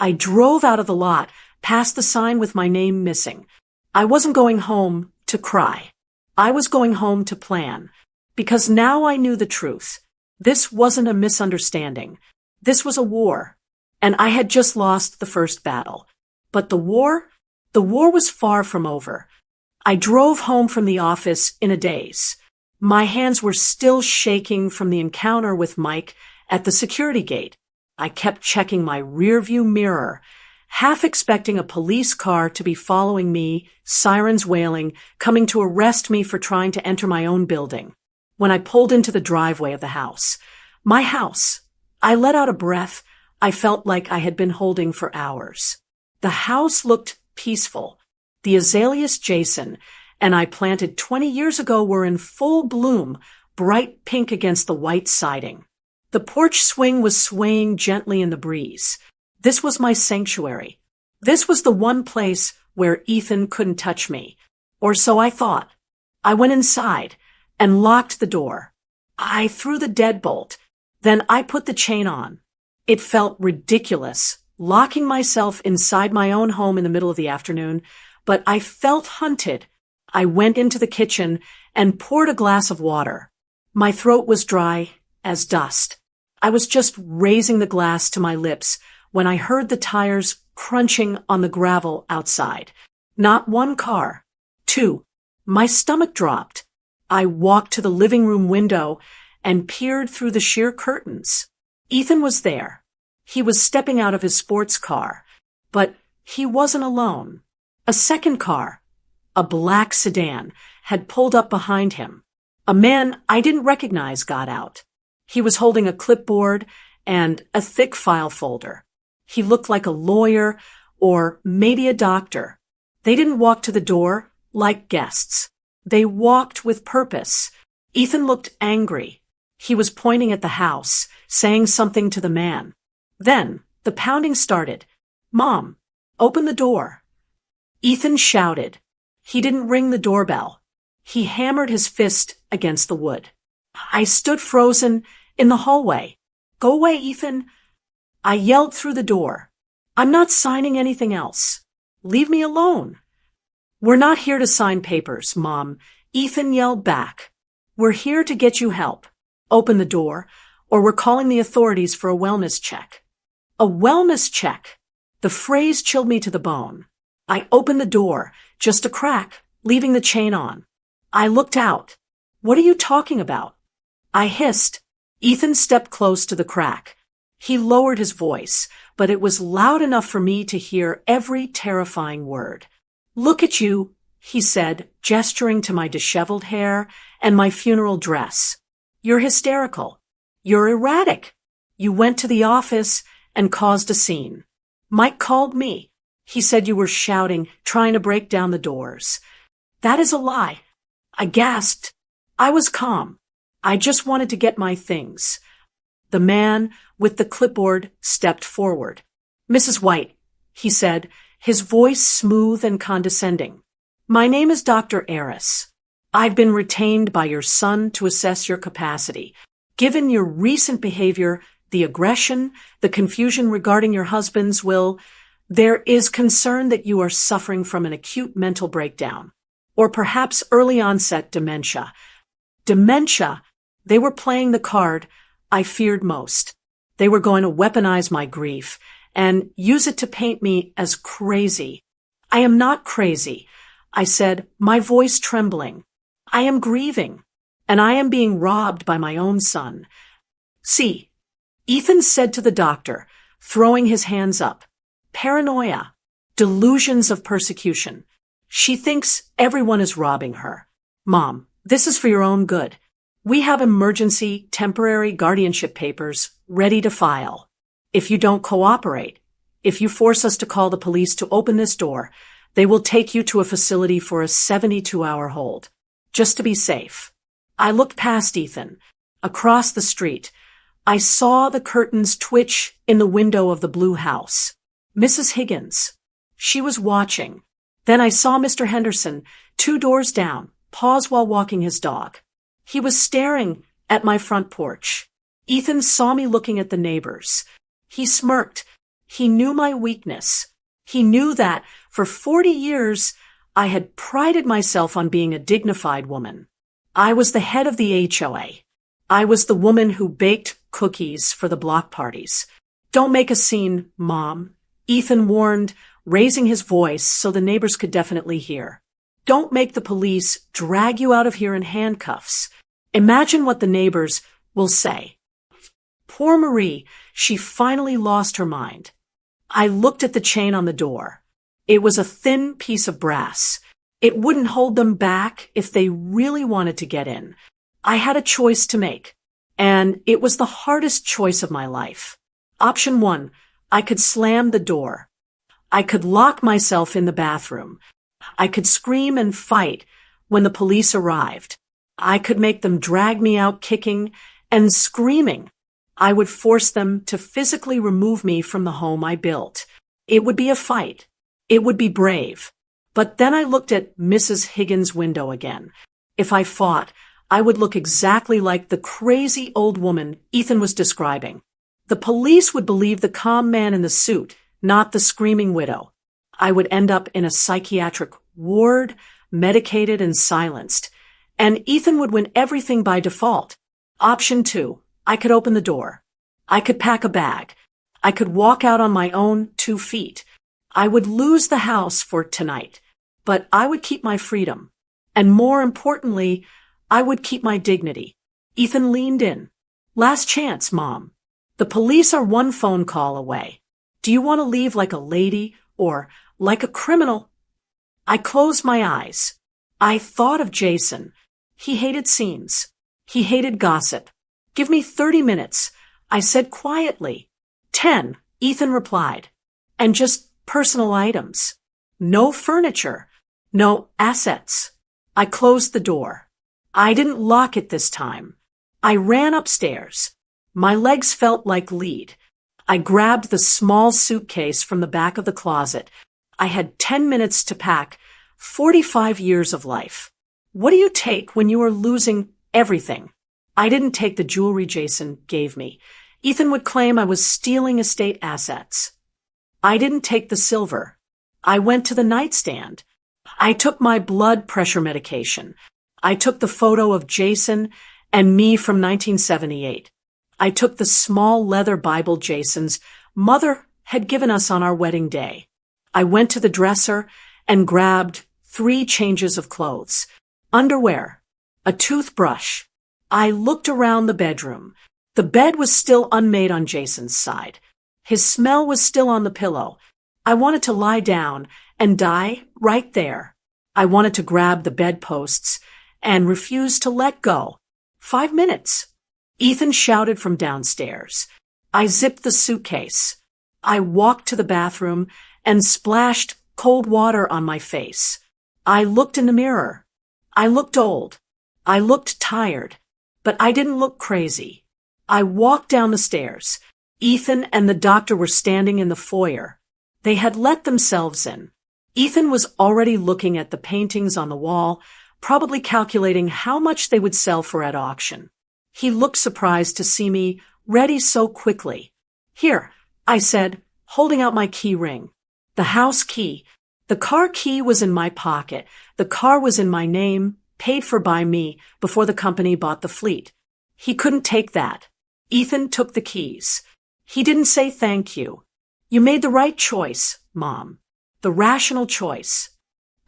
I drove out of the lot, past the sign with my name missing. I wasn't going home to cry. I was going home to plan. Because now I knew the truth. This wasn't a misunderstanding. This was a war. And I had just lost the first battle. But the war was far from over. I drove home from the office in a daze. My hands were still shaking from the encounter with Mike at the security gate. I kept checking my rearview mirror, half expecting a police car to be following me, sirens wailing, coming to arrest me for trying to enter my own building. When I pulled into the driveway of the house, my house, I let out a breath I felt like I had been holding for hours. The house looked peaceful. The azaleas Jason and I planted 20 years ago were in full bloom, bright pink against the white siding. The porch swing was swaying gently in the breeze. This was my sanctuary. This was the one place where Ethan couldn't touch me. Or so I thought. I went inside and locked the door. I threw the deadbolt. Then I put the chain on. It felt ridiculous, locking myself inside my own home in the middle of the afternoon, but I felt hunted. I went into the kitchen and poured a glass of water. My throat was dry as dust. I was just raising the glass to my lips when I heard the tires crunching on the gravel outside. Not one car. Two. My stomach dropped. I walked to the living room window and peered through the sheer curtains. Ethan was there. He was stepping out of his sports car. But he wasn't alone. A second car, a black sedan, had pulled up behind him. A man I didn't recognize got out. He was holding a clipboard and a thick file folder. He looked like a lawyer or maybe a doctor. They didn't walk to the door like guests. They walked with purpose. Ethan looked angry. He was pointing at the house, saying something to the man. Then the pounding started. "Mom, open the door." Ethan shouted. He didn't ring the doorbell. He hammered his fist against the wood. I stood frozen in the hallway. "Go away, Ethan." I yelled through the door. "I'm not signing anything else. Leave me alone." "We're not here to sign papers, Mom," Ethan yelled back. "We're here to get you help. Open the door, or we're calling the authorities for a wellness check." A wellness check. The phrase chilled me to the bone. I opened the door, just a crack, leaving the chain on. I looked out. "What are you talking about?" I hissed. Ethan stepped close to the crack. He lowered his voice, but it was loud enough for me to hear every terrifying word. "Look at you," he said, gesturing to my disheveled hair and my funeral dress. "You're hysterical. You're erratic. You went to the office and caused a scene. Mike called me. He said you were shouting, trying to break down the doors." "That is a lie." I gasped. I was calm. I just wanted to get my things. The man with the clipboard stepped forward. "Mrs. White," he said, his voice smooth and condescending. "My name is Dr. Aris. I've been retained by your son to assess your capacity. Given your recent behavior, the aggression, the confusion regarding your husband's will, there is concern that you are suffering from an acute mental breakdown, or perhaps early onset dementia." Dementia. They were playing the card I feared most. They were going to weaponize my grief and use it to paint me as crazy. "I am not crazy," I said, my voice trembling. "I am grieving, and I am being robbed by my own son." "See," Ethan said to the doctor, throwing his hands up. "Paranoia. Delusions of persecution. She thinks everyone is robbing her. Mom, this is for your own good. We have emergency temporary guardianship papers ready to file. If you don't cooperate, if you force us to call the police to open this door, they will take you to a facility for a 72-hour hold, just to be safe." I looked past Ethan. Across the street, I saw the curtains twitch in the window of the blue house. Mrs. Higgins. She was watching. Then I saw Mr. Henderson, 2 doors down, pause while walking his dog. He was staring at my front porch. Ethan saw me looking at the neighbors. He smirked. He knew my weakness. He knew that for 40 years I had prided myself on being a dignified woman. I was the head of the HOA. I was the woman who baked cookies for the block parties. Don't make a scene, Mom, Ethan warned, raising his voice so the neighbors could definitely hear. Don't make the police drag you out of here in handcuffs. Imagine what the neighbors will say. Poor Marie, she finally lost her mind. I looked at the chain on the door. It was a thin piece of brass. It wouldn't hold them back if they really wanted to get in. I had a choice to make, and it was the hardest choice of my life. Option 1, I could slam the door. I could lock myself in the bathroom. I could scream and fight when the police arrived. I could make them drag me out kicking and screaming. I would force them to physically remove me from the home I built. It would be a fight. It would be brave. But then I looked at Mrs. Higgins' window again. If I fought, I would look exactly like the crazy old woman Ethan was describing. The police would believe the calm man in the suit, not the screaming widow. I would end up in a psychiatric ward, medicated and silenced. And Ethan would win everything by default. Option 2, I could open the door. I could pack a bag. I could walk out on my own 2 feet. I would lose the house for tonight, but I would keep my freedom. And more importantly, I would keep my dignity. Ethan leaned in. Last chance, Mom. The police are 1 phone call away. Do you want to leave like a lady or like a criminal? I closed my eyes. I thought of Jason. He hated scenes. He hated gossip. Give me 30 minutes, I said quietly. 10, Ethan replied. And just personal items. No furniture. No assets. I closed the door. I didn't lock it this time. I ran upstairs. My legs felt like lead. I grabbed the small suitcase from the back of the closet. I had 10 minutes to pack 45 years of life. What do you take when you are losing everything? I didn't take the jewelry Jason gave me. Ethan would claim I was stealing estate assets. I didn't take the silver. I went to the nightstand. I took my blood pressure medication. I took the photo of Jason and me from 1978. I took the small leather Bible Jason's mother had given us on our wedding day. I went to the dresser and grabbed 3 changes of clothes, underwear, a toothbrush. I looked around the bedroom. The bed was still unmade on Jason's side. His smell was still on the pillow. I wanted to lie down and die right there. I wanted to grab the bedposts and refused to let go. 5 minutes. Ethan shouted from downstairs. I zipped the suitcase. I walked to the bathroom and splashed cold water on my face. I looked in the mirror. I looked old. I looked tired. But I didn't look crazy. I walked down the stairs. Ethan and the doctor were standing in the foyer. They had let themselves in. Ethan was already looking at the paintings on the wall, probably calculating how much they would sell for at auction. He looked surprised to see me ready so quickly. Here, I said, holding out my key ring. The house key. The car key was in my pocket. The car was in my name, paid for by me before the company bought the fleet. He couldn't take that. Ethan took the keys. He didn't say thank you. You made the right choice, Mom. The rational choice.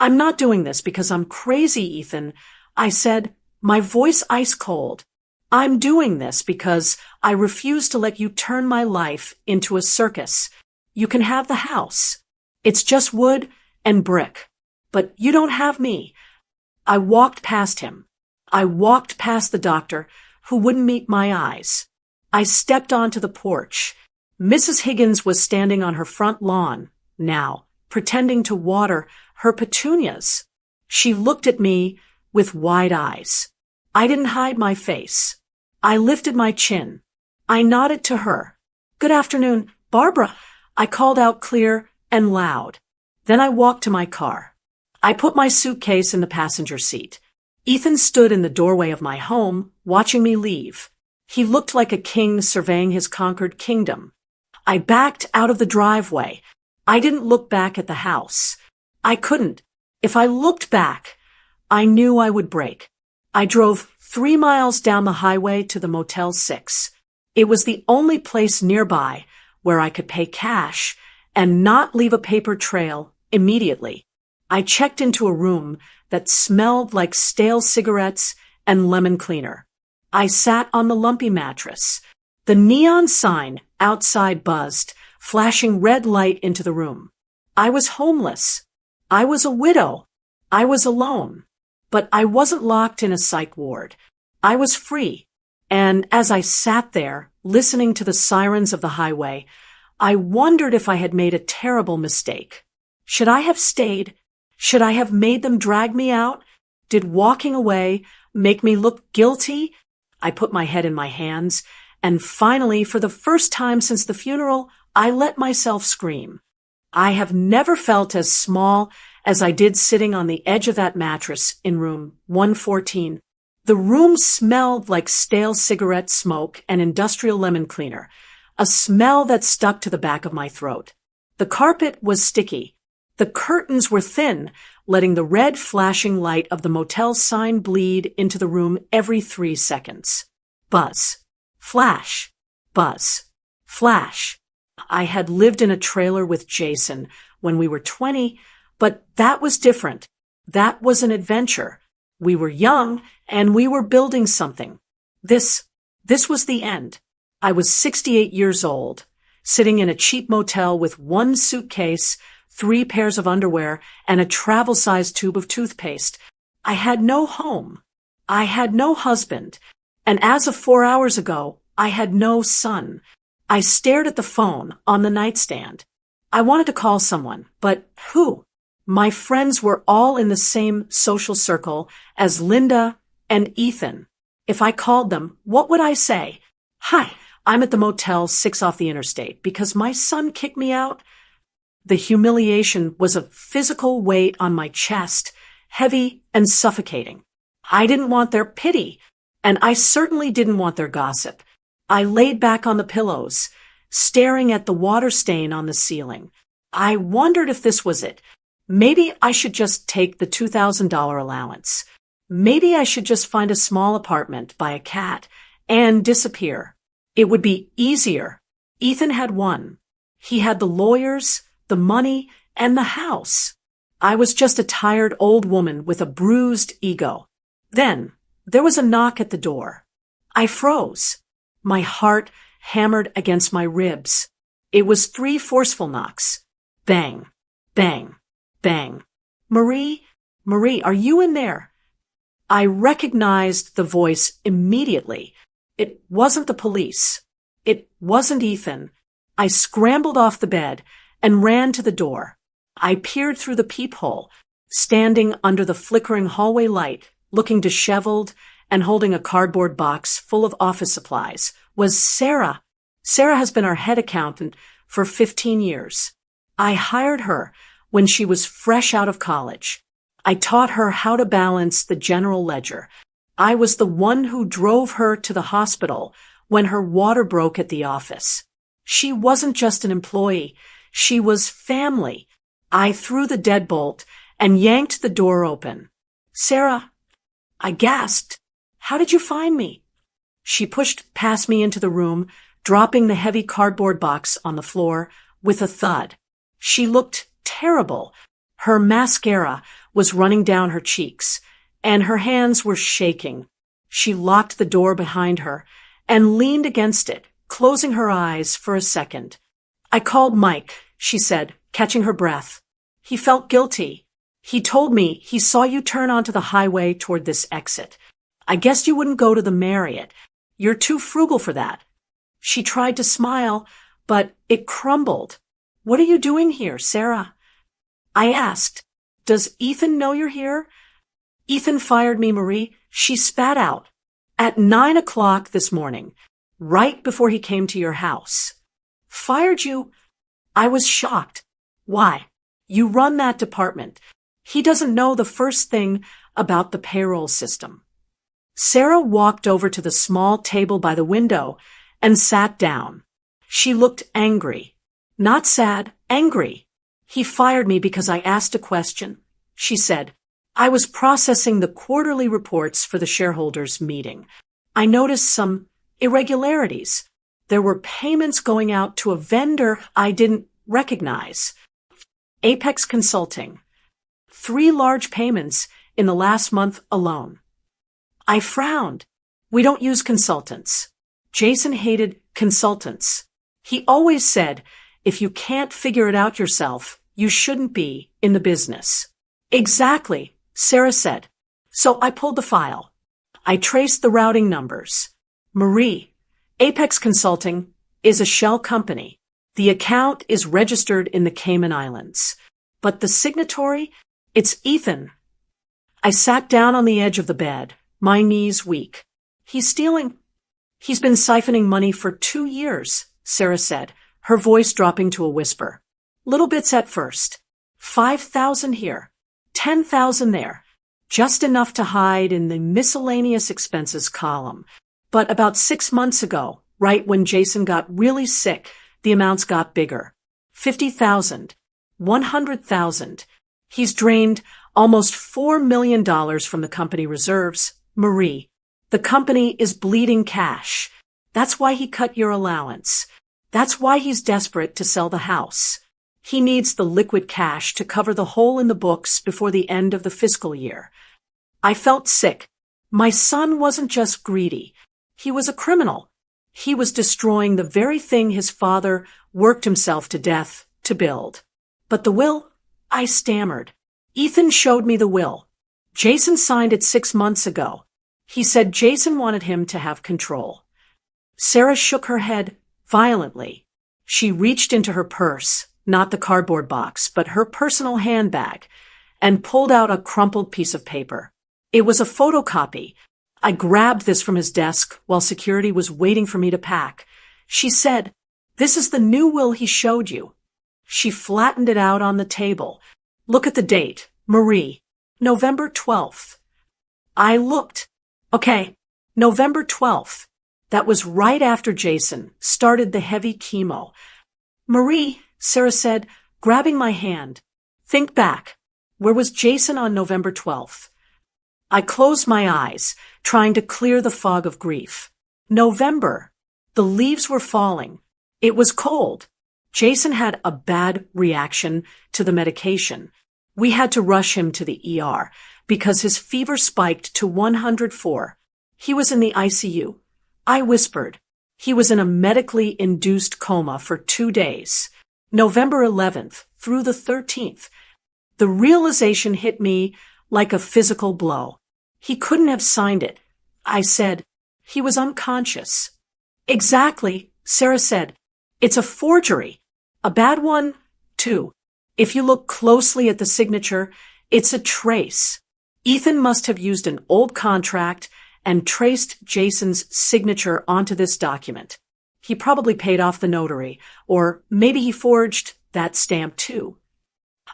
I'm not doing this because I'm crazy, Ethan. I said, my voice ice cold. I'm doing this because I refuse to let you turn my life into a circus. You can have the house. It's just wood and brick. But you don't have me. I walked past him. I walked past the doctor, who wouldn't meet my eyes. I stepped onto the porch. Mrs. Higgins was standing on her front lawn, now, pretending to water her petunias. She looked at me with wide eyes. I didn't hide my face. I lifted my chin. I nodded to her. Good afternoon, Barbara. I called out clear and loud. Then I walked to my car. I put my suitcase in the passenger seat. Ethan stood in the doorway of my home, watching me leave. He looked like a king surveying his conquered kingdom. I backed out of the driveway. I didn't look back at the house. I couldn't. If I looked back, I knew I would break. I drove 3 miles down the highway to the Motel 6. It was the only place nearby where I could pay cash and not leave a paper trail immediately. I checked into a room that smelled like stale cigarettes and lemon cleaner. I sat on the lumpy mattress. The neon sign outside buzzed, flashing red light into the room. I was homeless. I was a widow. I was alone. But I wasn't locked in a psych ward. I was free. And as I sat there, listening to the sirens of the highway, I wondered if I had made a terrible mistake. Should I have stayed? Should I have made them drag me out? Did walking away make me look guilty? I put my head in my hands, and finally, for the first time since the funeral, I let myself scream. I have never felt as small as I did sitting on the edge of that mattress in room 114. The room smelled like stale cigarette smoke and industrial lemon cleaner, a smell that stuck to the back of my throat. The carpet was sticky. The curtains were thin, letting the red flashing light of the motel sign bleed into the room every 3 seconds. Buzz. Flash. Buzz. Flash. I had lived in a trailer with Jason when we were 20, but that was different. That was an adventure. We were young, and we were building something. This was the end. I was 68 years old, sitting in a cheap motel with 1 suitcase, 3 pairs of underwear, and a travel-sized tube of toothpaste. I had no home. I had no husband. And as of 4 hours ago, I had no son. I stared at the phone on the nightstand. I wanted to call someone, but who? My friends were all in the same social circle as Linda and Ethan. If I called them, what would I say? Hi, I'm at the Motel 6 off the interstate because my son kicked me out. The humiliation was a physical weight on my chest, heavy and suffocating. I didn't want their pity, and I certainly didn't want their gossip. I laid back on the pillows, staring at the water stain on the ceiling. I wondered if this was it. Maybe I should just take the $2,000 allowance. Maybe I should just find a small apartment, buy a cat, and disappear. It would be easier. Ethan had won. He had the lawyers, the money, and the house. I was just a tired old woman with a bruised ego. Then there was a knock at the door. I froze. My heart hammered against my ribs. It was 3 forceful knocks. Bang, bang, bang. Marie, are you in there? I recognized the voice immediately. It wasn't the police. It wasn't Ethan. I scrambled off the bed and ran to the door. I peered through the peephole, standing under the flickering hallway light, looking disheveled and holding a cardboard box full of office supplies, was Sarah. Sarah has been our head accountant for 15 years. I hired her when she was fresh out of college. I taught her how to balance the general ledger. I was the one who drove her to the hospital when her water broke at the office. She wasn't just an employee. She was family. I threw the deadbolt and yanked the door open. Sarah, I gasped. How did you find me? She pushed past me into the room, dropping the heavy cardboard box on the floor with a thud. She looked terrible. Her mascara was running down her cheeks, and her hands were shaking. She locked the door behind her and leaned against it, closing her eyes for a second. I called Mike, she said, catching her breath. He felt guilty. He told me he saw you turn onto the highway toward this exit. I guessed you wouldn't go to the Marriott. You're too frugal for that. She tried to smile, but it crumbled. What are you doing here, Sarah? I asked, does Ethan know you're here? Ethan fired me, Marie. She spat out. At 9 o'clock this morning, right before he came to your house. Fired you? I was shocked. Why? You run that department. He doesn't know the first thing about the payroll system. Sarah walked over to the small table by the window and sat down. She looked angry. Not sad, angry. He fired me because I asked a question, she said. I was processing the quarterly reports for the shareholders' meeting. I noticed some irregularities. There were payments going out to a vendor I didn't recognize. Apex Consulting. 3 large payments in the last month alone. I frowned. We don't use consultants. Jason hated consultants. He always said, if you can't figure it out yourself, you shouldn't be in the business. Exactly, Sarah said. So I pulled the file. I traced the routing numbers. Marie, Apex Consulting is a shell company. The account is registered in the Cayman Islands. But the signatory, it's Ethan. I sat down on the edge of the bed, my knees weak. He's stealing. He's been siphoning money for 2 years, Sarah said, her voice dropping to a whisper. Little bits at first. 5,000 here. 10,000 there. Just enough to hide in the miscellaneous expenses column. But about 6 months ago, right when Jason got really sick, the amounts got bigger. 50,000. 100,000. He's drained almost $4 million from the company reserves. Marie, the company is bleeding cash. That's why he cut your allowance. That's why he's desperate to sell the house. He needs the liquid cash to cover the hole in the books before the end of the fiscal year. I felt sick. My son wasn't just greedy. He was a criminal. He was destroying the very thing his father worked himself to death to build. But the will? I stammered. Ethan showed me the will. Jason signed it 6 months ago. He said Jason wanted him to have control. Sarah shook her head violently. She reached into her purse, not the cardboard box, but her personal handbag, and pulled out a crumpled piece of paper. It was a photocopy. I grabbed this from his desk while security was waiting for me to pack. She said, "This is the new will he showed you." She flattened it out on the table. Look at the date. Marie. November 12th. I looked. Okay, November 12th. That was right after Jason started the heavy chemo. Marie, Sarah said, grabbing my hand. Think back. Where was Jason on November 12th? I closed my eyes, trying to clear the fog of grief. November. The leaves were falling. It was cold. Jason had a bad reaction to the medication. We had to rush him to the ER because his fever spiked to 104. He was in the ICU. I whispered. He was in a medically induced coma for 2 days. November 11th through the 13th. The realization hit me like a physical blow. He couldn't have signed it. I said, he was unconscious. Exactly, Sarah said. It's a forgery. A bad one, too. If you look closely at the signature, it's a trace. Ethan must have used an old contract and traced Jason's signature onto this document. He probably paid off the notary, or maybe he forged that stamp too.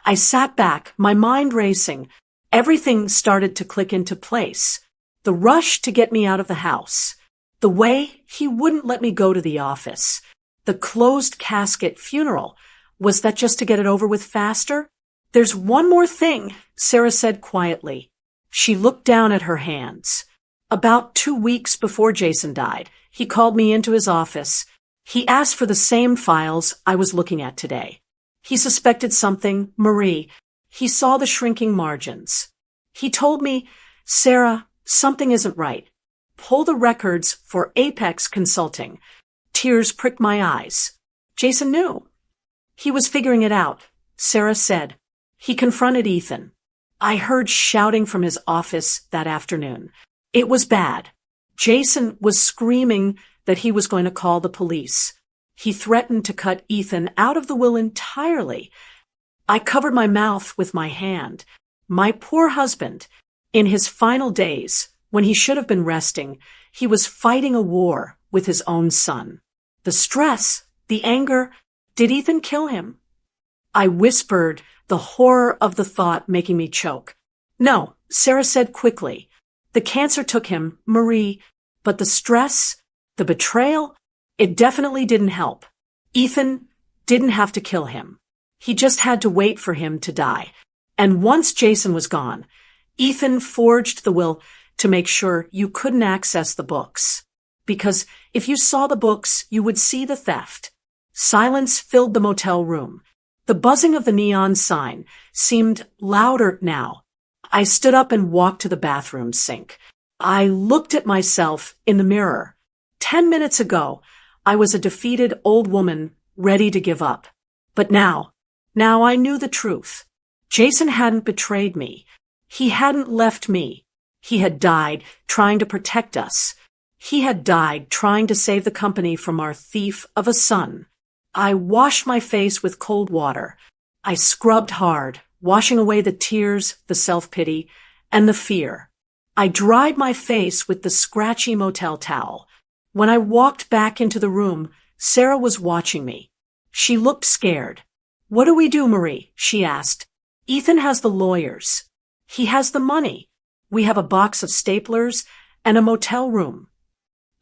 I sat back, my mind racing. Everything started to click into place. The rush to get me out of the house. The way he wouldn't let me go to the office. The closed casket funeral. Was that just to get it over with faster? There's one more thing, Sarah said quietly. She looked down at her hands. About 2 weeks before Jason died, he called me into his office. He asked for the same files I was looking at today. He suspected something, Marie. He saw the shrinking margins. He told me, Sarah, something isn't right. Pull the records for Apex Consulting. Tears pricked my eyes. Jason knew. He was figuring it out, Sarah said. He confronted Ethan. I heard shouting from his office that afternoon. It was bad. Jason was screaming that he was going to call the police. He threatened to cut Ethan out of the will entirely. I covered my mouth with my hand. My poor husband, in his final days, when he should have been resting, he was fighting a war with his own son. The stress, the anger, did Ethan kill him? I whispered, the horror of the thought making me choke. No, Sarah said quickly. The cancer took him, Marie, but the stress, the betrayal, it definitely didn't help. Ethan didn't have to kill him. He just had to wait for him to die. And once Jason was gone, Ethan forged the will to make sure you couldn't access the books. Because if you saw the books, you would see the theft. Silence filled the motel room. The buzzing of the neon sign seemed louder now. I stood up and walked to the bathroom sink. I looked at myself in the mirror. 10 minutes ago, I was a defeated old woman ready to give up. But now I knew the truth. Jason hadn't betrayed me. He hadn't left me. He had died trying to protect us. He had died trying to save the company from our thief of a son. I washed my face with cold water. I scrubbed hard, washing away the tears, the self-pity, and the fear. I dried my face with the scratchy motel towel. When I walked back into the room, Sarah was watching me. She looked scared. "What do we do, Marie?" she asked. "Ethan has the lawyers. He has the money. We have a box of staplers and a motel room."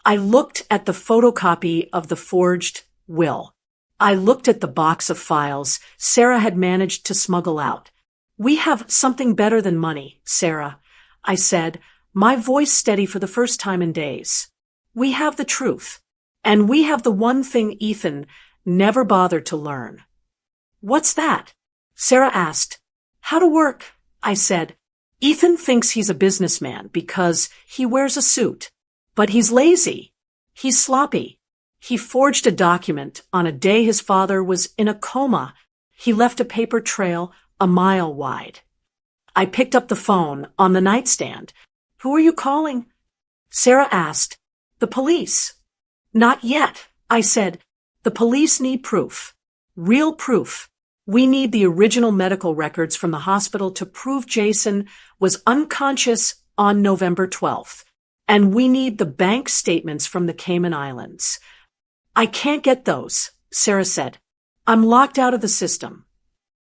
I looked at the photocopy of the forged will. I looked at the box of files Sarah had managed to smuggle out. "We have something better than money, Sarah," I said, my voice steady for the first time in days. "We have the truth. And we have the one thing Ethan never bothered to learn." "What's that?" Sarah asked. "How to work," I said. "Ethan thinks he's a businessman because he wears a suit. But he's lazy. He's sloppy. He forged a document on a day his father was in a coma. He left a paper trail a mile wide." I picked up the phone on the nightstand. "Who are you calling?" Sarah asked. "The police." "Not yet," I said. "The police need proof. Real proof. We need the original medical records from the hospital to prove Jason was unconscious on November 12th. And we need the bank statements from the Cayman Islands." "I can't get those," Sarah said. "I'm locked out of the system."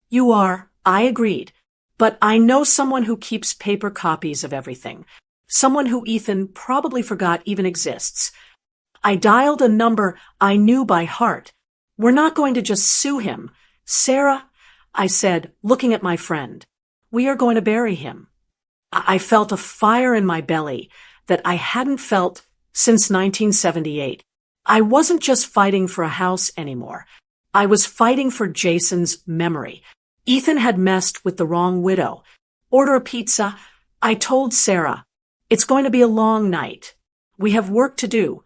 "You are," I agreed. "But I know someone who keeps paper copies of everything. Someone who Ethan probably forgot even exists." I dialed a number I knew by heart. "We're not going to just sue him, Sarah," I said, looking at my friend. "We are going to bury him." I felt a fire in my belly that I hadn't felt since 1978. I wasn't just fighting for a house anymore. I was fighting for Jason's memory. Ethan had messed with the wrong widow. "Order a pizza," I told Sarah. "It's going to be a long night. We have work to do."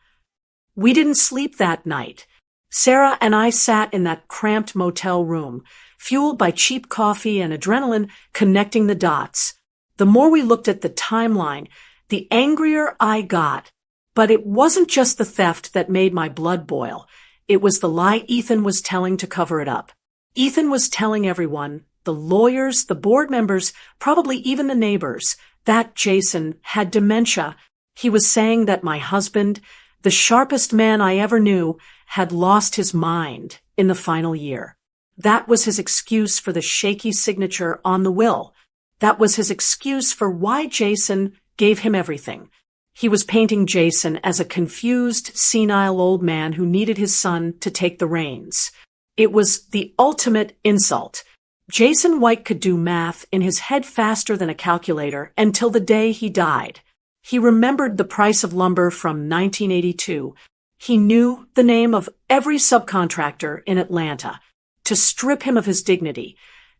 We didn't sleep that night. Sarah and I sat in that cramped motel room, fueled by cheap coffee and adrenaline connecting the dots. The more we looked at the timeline, the angrier I got. But it wasn't just the theft that made my blood boil. It was the lie Ethan was telling to cover it up. Ethan was telling everyone, the lawyers, the board members, probably even the neighbors, that Jason had dementia. He was saying that my husband, the sharpest man I ever knew, had lost his mind in the final year. That was his excuse for the shaky signature on the will. That was his excuse for why Jason gave him everything. He was painting Jason as a confused, senile old man who needed his son to take the reins. It was the ultimate insult. Jason White could do math in his head faster than a calculator until the day he died. He remembered the price of lumber from 1982. He knew the name of every subcontractor in Atlanta. To strip him of his dignity,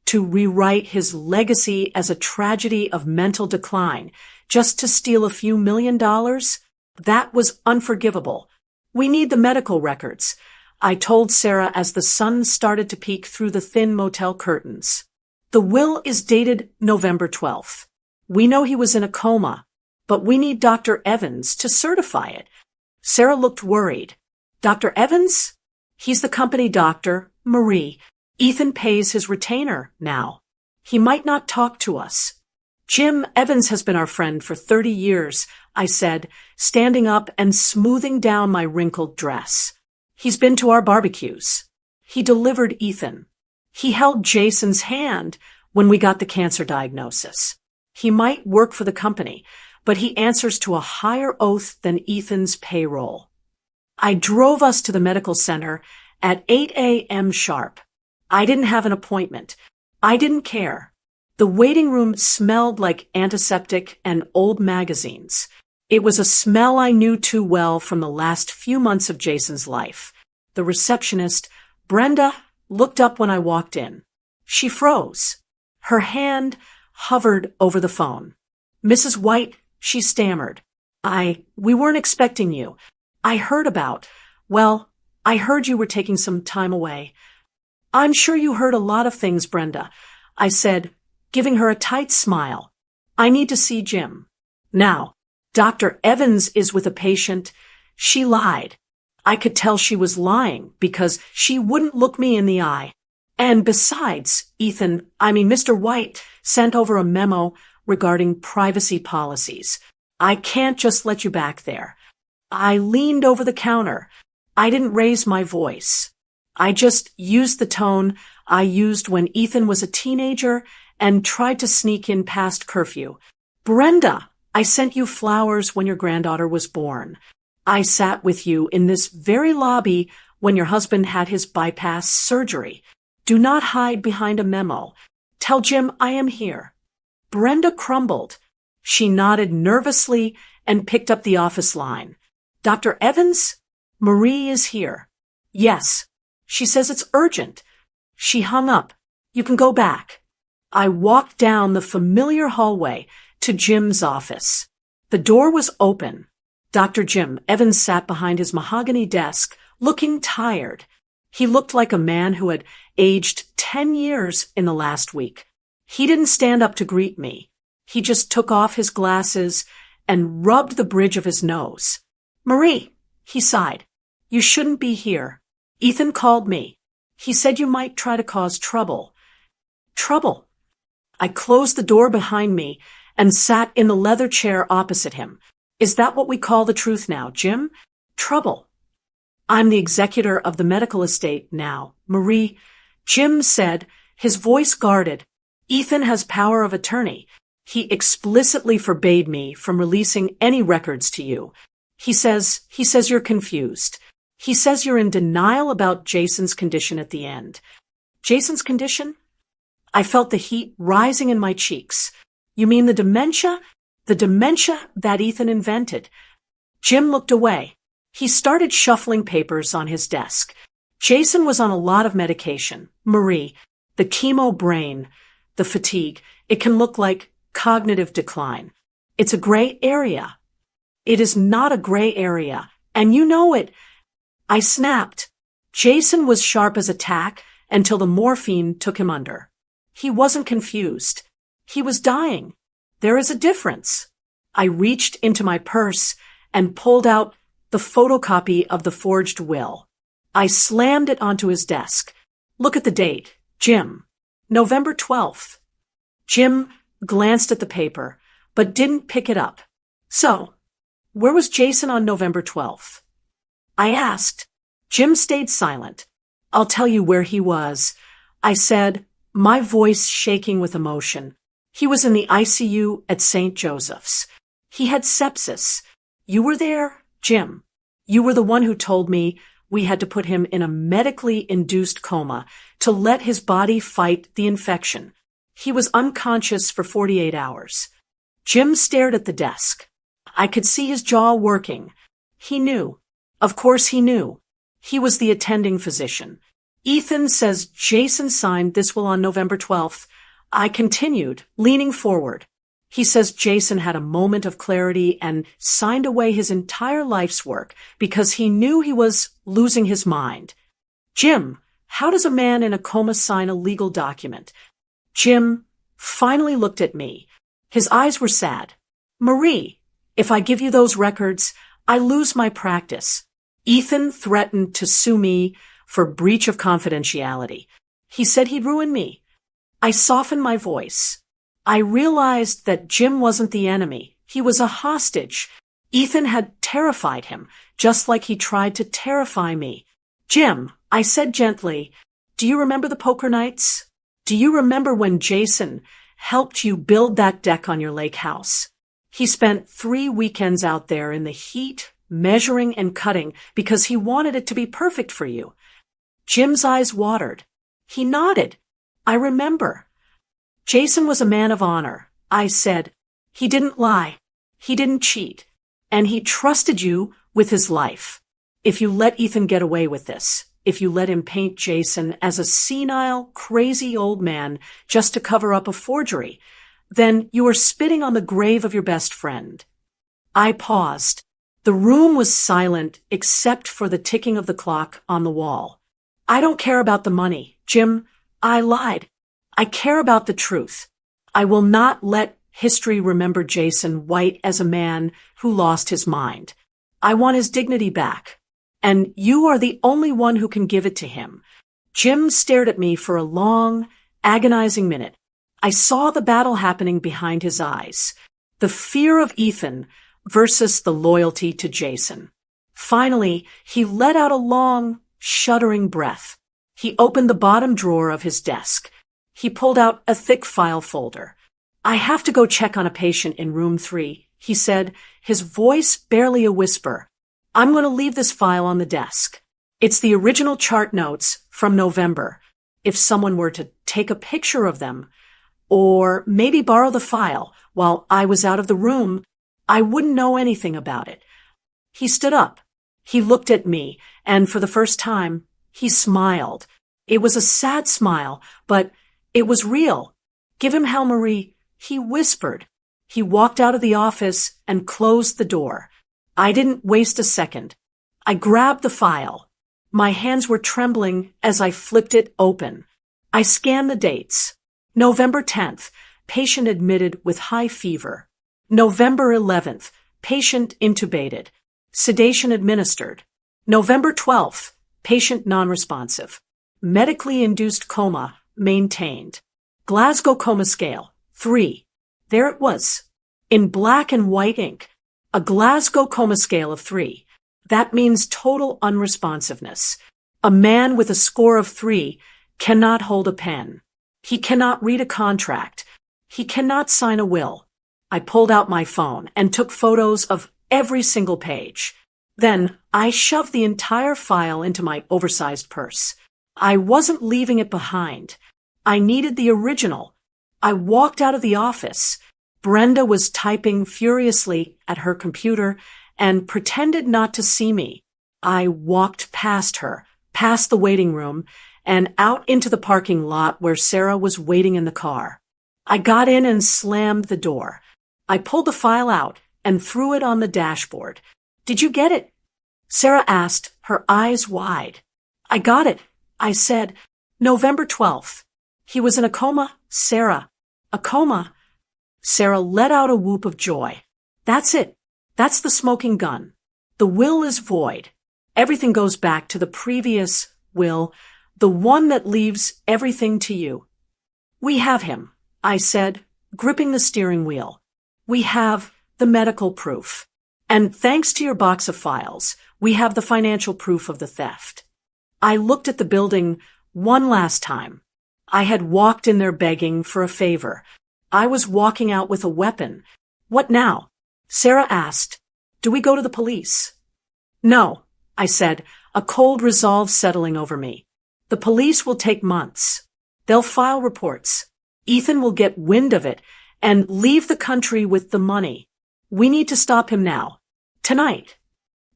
to rewrite his legacy as a tragedy of mental decline, just to steal a few $1 million, that was unforgivable. "We need the medical records," I told Sarah as the sun started to peek through the thin motel curtains. "The will is dated November 12th. We know he was in a coma, but we need Dr. Evans to certify it." Sarah looked worried. "Dr. Evans? He's the company doctor, Marie. Ethan pays his retainer now. He might not talk to us." "Jim Evans has been our friend for 30 years, I said, standing up and smoothing down my wrinkled dress. "He's been to our barbecues. He delivered Ethan. He held Jason's hand when we got the cancer diagnosis. He might work for the company, but he answers to a higher oath than Ethan's payroll." I drove us to the medical center at 8 a.m. sharp. I didn't have an appointment. I didn't care. The waiting room smelled like antiseptic and old magazines. It was a smell I knew too well from the last few months of Jason's life. The receptionist, Brenda, looked up when I walked in. She froze. Her hand hovered over the phone. "Mrs. White," she stammered. We weren't expecting you. I heard you were taking some time away." "I'm sure you heard a lot of things, Brenda," I said, giving her a tight smile. "I need to see Jim." "Now, Dr. Evans is with a patient." She lied. I could tell she was lying because she wouldn't look me in the eye. "And besides, Mr. White sent over a memo regarding privacy policies. I can't just let you back there." I leaned over the counter. I didn't raise my voice. I just used the tone I used when Ethan was a teenager and tried to sneak in past curfew. "Brenda, I sent you flowers when your granddaughter was born. I sat with you in this very lobby when your husband had his bypass surgery. Do not hide behind a memo. Tell Jim I am here." Brenda crumbled. She nodded nervously and picked up the office line. "Dr. Evans? Marie is here." "Yes." "She says it's urgent." She hung up. "You can go back." I walked down the familiar hallway to Jim's office. The door was open. Dr. Jim Evans sat behind his mahogany desk, looking tired. He looked like a man who had aged 10 years in the last week. He didn't stand up to greet me. He just took off his glasses and rubbed the bridge of his nose. "Marie," he sighed, "you shouldn't be here. Ethan called me. He said you might try to cause trouble." "Trouble?" I closed the door behind me and sat in the leather chair opposite him. "Is that what we call the truth now, Jim? Trouble?" "I'm the executor of the medical estate now, Marie." Jim said, his voice guarded. "Ethan has power of attorney. He explicitly forbade me from releasing any records to you. He says you're confused. He says you're in denial about Jason's condition at the end." "Jason's condition?" I felt the heat rising in my cheeks. "You mean the dementia? The dementia that Ethan invented?" Jim looked away. He started shuffling papers on his desk. "Jason was on a lot of medication. Marie, the chemo brain, the fatigue, it can look like cognitive decline. It's a gray area." "It is not a gray area, and you know it." I snapped. Jason was sharp as a tack until the morphine took him under. He wasn't confused. He was dying. There is a difference. I reached into my purse and pulled out the photocopy of the forged will. I slammed it onto his desk. "Look at the date, Jim. November 12th. Jim glanced at the paper, but didn't pick it up. "So, where was Jason on November 12th? I asked. Jim stayed silent. "I'll tell you where he was," I said, my voice shaking with emotion. "He was in the ICU at St. Joseph's. He had sepsis. You were there, Jim. You were the one who told me we had to put him in a medically induced coma to let his body fight the infection. He was unconscious for 48 hours. Jim stared at the desk. I could see his jaw working. He knew. Of course he knew. He was the attending physician. "Ethan says Jason signed this will on November 12th. I continued, leaning forward. "He says Jason had a moment of clarity and signed away his entire life's work because he knew he was losing his mind." "Jim, how does a man in a coma sign a legal document?" Jim finally looked at me. His eyes were sad. "Marie, if I give you those records, I lose my practice. Ethan threatened to sue me for breach of confidentiality. He said he'd ruin me." I softened my voice. I realized that Jim wasn't the enemy. He was a hostage. Ethan had terrified him, just like he tried to terrify me. "Jim," I said gently, "do you remember the poker nights? Do you remember when Jason helped you build that deck on your lake house? He spent 3 weekends out there in the heat, measuring and cutting because he wanted it to be perfect for you. Jim's eyes watered. He nodded. I remember. Jason was a man of honor, I said. He didn't lie. He didn't cheat. And he trusted you with his life. If you let Ethan get away with this, if you let him paint Jason as a senile, crazy old man just to cover up a forgery, then you are spitting on the grave of your best friend. I paused. The room was silent except for the ticking of the clock on the wall. I don't care about the money, Jim. I lied. I care about the truth. I will not let history remember Jason White as a man who lost his mind. I want his dignity back. And you are the only one who can give it to him. Jim stared at me for a long, agonizing minute. I saw the battle happening behind his eyes. The fear of Ethan versus the loyalty to Jason. Finally, he let out a long, shuddering breath. He opened the bottom drawer of his desk. He pulled out a thick file folder. I have to go check on a patient in room 3, he said, his voice barely a whisper. I'm going to leave this file on the desk. It's the original chart notes from November. If someone were to take a picture of them, or maybe borrow the file while I was out of the room, I wouldn't know anything about it. He stood up. He looked at me, and for the first time, he smiled. It was a sad smile, but it was real. Give him hell, Marie, he whispered. He walked out of the office and closed the door. I didn't waste a second. I grabbed the file. My hands were trembling as I flipped it open. I scanned the dates. November 10th, patient admitted with high fever. November 11th, patient intubated. Sedation administered. November 12th, patient non-responsive. Medically induced coma maintained. Glasgow Coma Scale, 3. There it was. In black and white ink. A Glasgow Coma Scale of 3. That means total unresponsiveness. A man with a score of 3 cannot hold a pen. He cannot read a contract. He cannot sign a will. I pulled out my phone and took photos of every single page. Then I shoved the entire file into my oversized purse. I wasn't leaving it behind. I needed the original. I walked out of the office. Brenda was typing furiously at her computer and pretended not to see me. I walked past her, past the waiting room, and out into the parking lot where Sarah was waiting in the car. I got in and slammed the door. I pulled the file out and threw it on the dashboard. Did you get it? Sarah asked, her eyes wide. I got it, I said. November 12th. He was in a coma, Sarah. A coma. Sarah let out a whoop of joy. That's it. That's the smoking gun. The will is void. Everything goes back to the previous will, the one that leaves everything to you. We have him, I said, gripping the steering wheel. We have the medical proof. And thanks to your box of files, we have the financial proof of the theft. I looked at the building one last time. I had walked in there begging for a favor. I was walking out with a weapon. What now? Sarah asked. Do we go to the police? No, I said, a cold resolve settling over me. The police will take months. They'll file reports. Ethan will get wind of it and leave the country with the money. We need to stop him now. Tonight.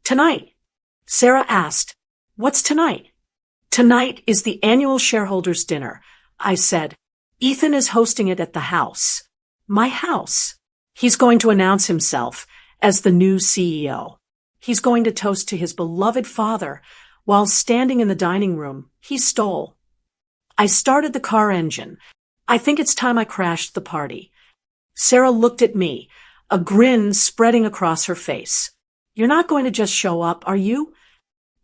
Tonight. Sarah asked. What's tonight? Tonight is the annual shareholders' dinner, I said. Ethan is hosting it at the house. My house. He's going to announce himself as the new CEO. He's going to toast to his beloved father while standing in the dining room he stole. I started the car engine. I think it's time I crashed the party. Sarah looked at me, a grin spreading across her face. You're not going to just show up, are you?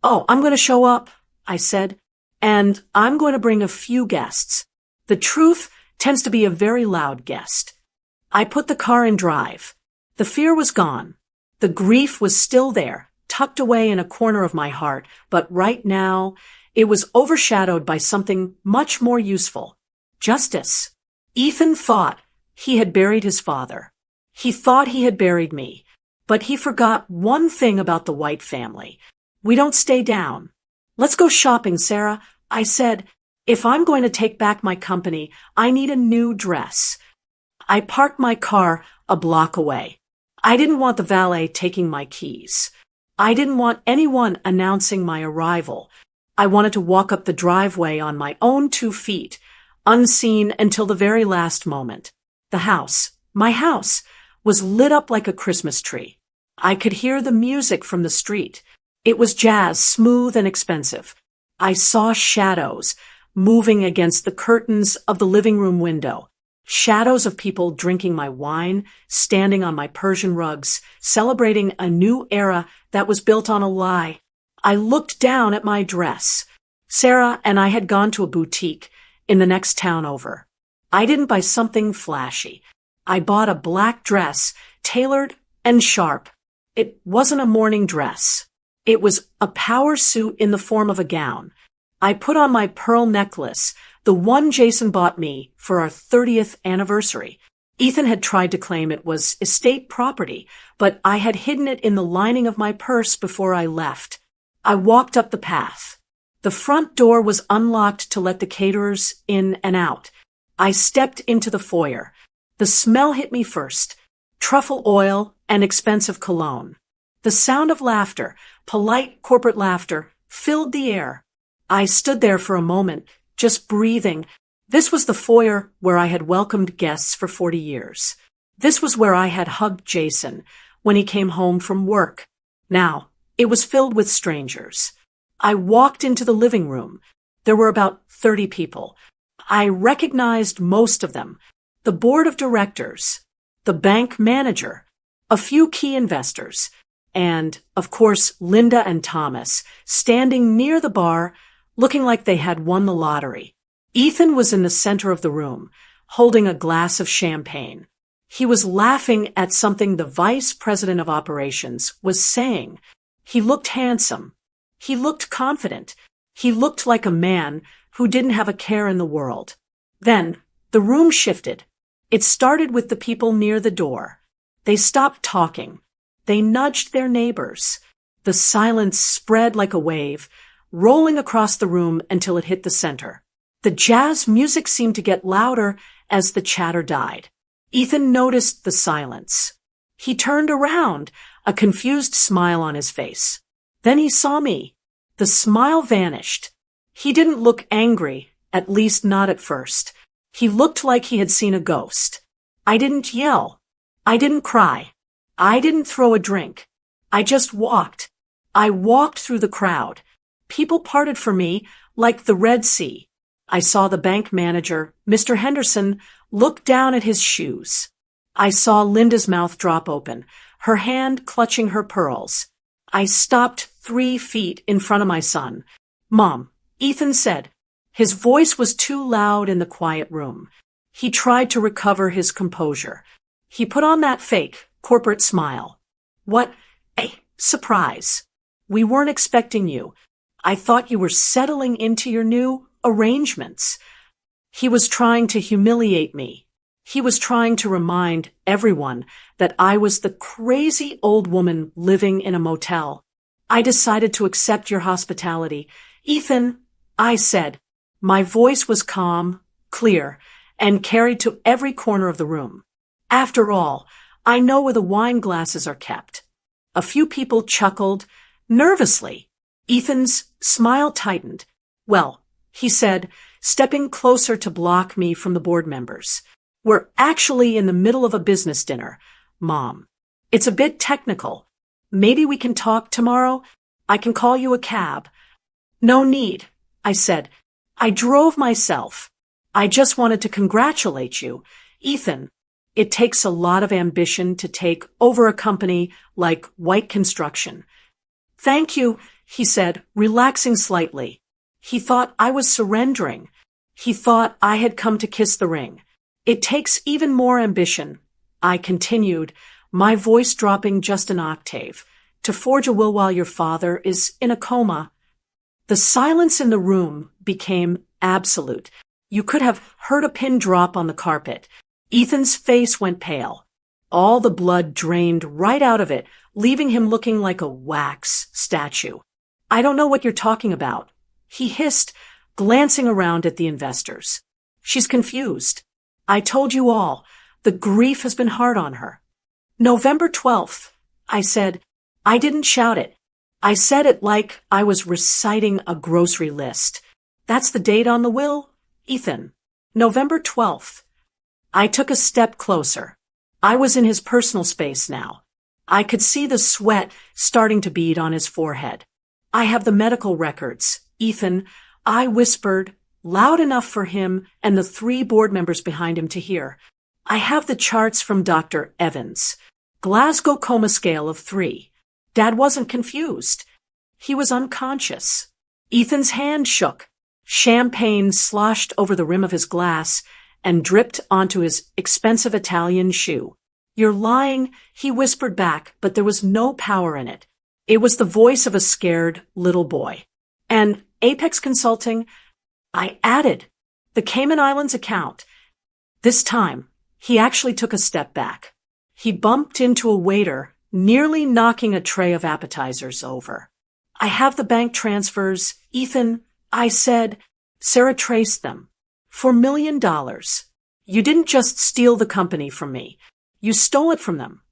Oh, I'm going to show up, I said, and I'm going to bring a few guests. The truth tends to be a very loud guest. I put the car in drive. The fear was gone. The grief was still there, tucked away in a corner of my heart, but right now it was overshadowed by something much more useful. Justice. Ethan thought he had buried his father. He thought he had buried me, but he forgot one thing about the White family. We don't stay down. Let's go shopping, Sarah. I said, if I'm going to take back my company, I need a new dress. I parked my car a block away. I didn't want the valet taking my keys. I didn't want anyone announcing my arrival. I wanted to walk up the driveway on my own 2 feet, unseen until the very last moment. The house, my house, was lit up like a Christmas tree. I could hear the music from the street. It was jazz, smooth and expensive. I saw shadows moving against the curtains of the living room window. Shadows of people drinking my wine, standing on my Persian rugs, celebrating a new era that was built on a lie. I looked down at my dress. Sarah and I had gone to a boutique in the next town over. I didn't buy something flashy. I bought a black dress, tailored and sharp. It wasn't a morning dress. It was a power suit in the form of a gown. I put on my pearl necklace, the one Jason bought me for our 30th anniversary. Ethan had tried to claim it was estate property, but I had hidden it in the lining of my purse before I left. I walked up the path. The front door was unlocked to let the caterers in and out. I stepped into the foyer. The smell hit me first. Truffle oil and expensive cologne. The sound of laughter, polite corporate laughter, filled the air. I stood there for a moment, just breathing. This was the foyer where I had welcomed guests for 40 years. This was where I had hugged Jason when he came home from work. Now, it was filled with strangers. I walked into the living room. There were about 30 people. I recognized most of them. The board of directors, the bank manager, a few key investors, and, of course, Linda and Thomas, standing near the bar, looking like they had won the lottery. Ethan was in the center of the room, holding a glass of champagne. He was laughing at something the vice president of operations was saying. He looked handsome. He looked confident. He looked like a man who didn't have a care in the world. Then, the room shifted. It started with the people near the door. They stopped talking. They nudged their neighbors. The silence spread like a wave, rolling across the room until it hit the center. The jazz music seemed to get louder as the chatter died. Ethan noticed the silence. He turned around, a confused smile on his face. Then he saw me. The smile vanished. He didn't look angry, at least not at first. He looked like he had seen a ghost. I didn't yell. I didn't cry. I didn't throw a drink. I just walked. I walked through the crowd. People parted for me like the Red Sea. I saw the bank manager, Mr. Henderson, look down at his shoes. I saw Linda's mouth drop open, her hand clutching her pearls. I stopped 3 feet in front of my son. "Mom," Ethan said. His voice was too loud in the quiet room. He tried to recover his composure. He put on that fake, corporate smile. "What a surprise. We weren't expecting you. I thought you were settling into your new arrangements." He was trying to humiliate me. He was trying to remind everyone that I was the crazy old woman living in a motel. "I decided to accept your hospitality. Ethan," I said. My voice was calm, clear, and carried to every corner of the room. "After all, I know where the wine glasses are kept." A few people chuckled, nervously. Ethan's smile tightened. "Well," he said, stepping closer to block me from the board members, "we're actually in the middle of a business dinner, Mom. It's a bit technical. Maybe we can talk tomorrow? I can call you a cab." "No need," I said. "I drove myself. I just wanted to congratulate you. Ethan, it takes a lot of ambition to take over a company like White Construction." "Thank you," he said, relaxing slightly. He thought I was surrendering. He thought I had come to kiss the ring. "It takes even more ambition," I continued, my voice dropping just an octave, "to forge a will while your father is in a coma." The silence in the room became absolute. You could have heard a pin drop on the carpet. Ethan's face went pale. All the blood drained right out of it, leaving him looking like a wax statue. "I don't know what you're talking about," he hissed, glancing around at the investors. She's confused. I told you all, the grief has been hard on her. November 12th, I said. I didn't shout it. I said it like I was reciting a grocery list. That's the date on the will, Ethan. November 12th. I took a step closer. I was in his personal space now. I could see the sweat starting to bead on his forehead. I have the medical records, Ethan. I whispered, loud enough for him and the 3 board members behind him to hear. I have the charts from Dr. Evans. Glasgow Coma Scale of 3. Dad wasn't confused. He was unconscious. Ethan's hand shook. Champagne sloshed over the rim of his glass and dripped onto his expensive Italian shoe. You're lying, he whispered back, but there was no power in it. It was the voice of a scared little boy. And Apex Consulting, I added, the Cayman Islands account. This time, he actually took a step back. He bumped into a waiter, nearly knocking a tray of appetizers over. I have the bank transfers, Ethan, I said. Sarah traced them. For $1 million. You didn't just steal the company from me. You stole it from them.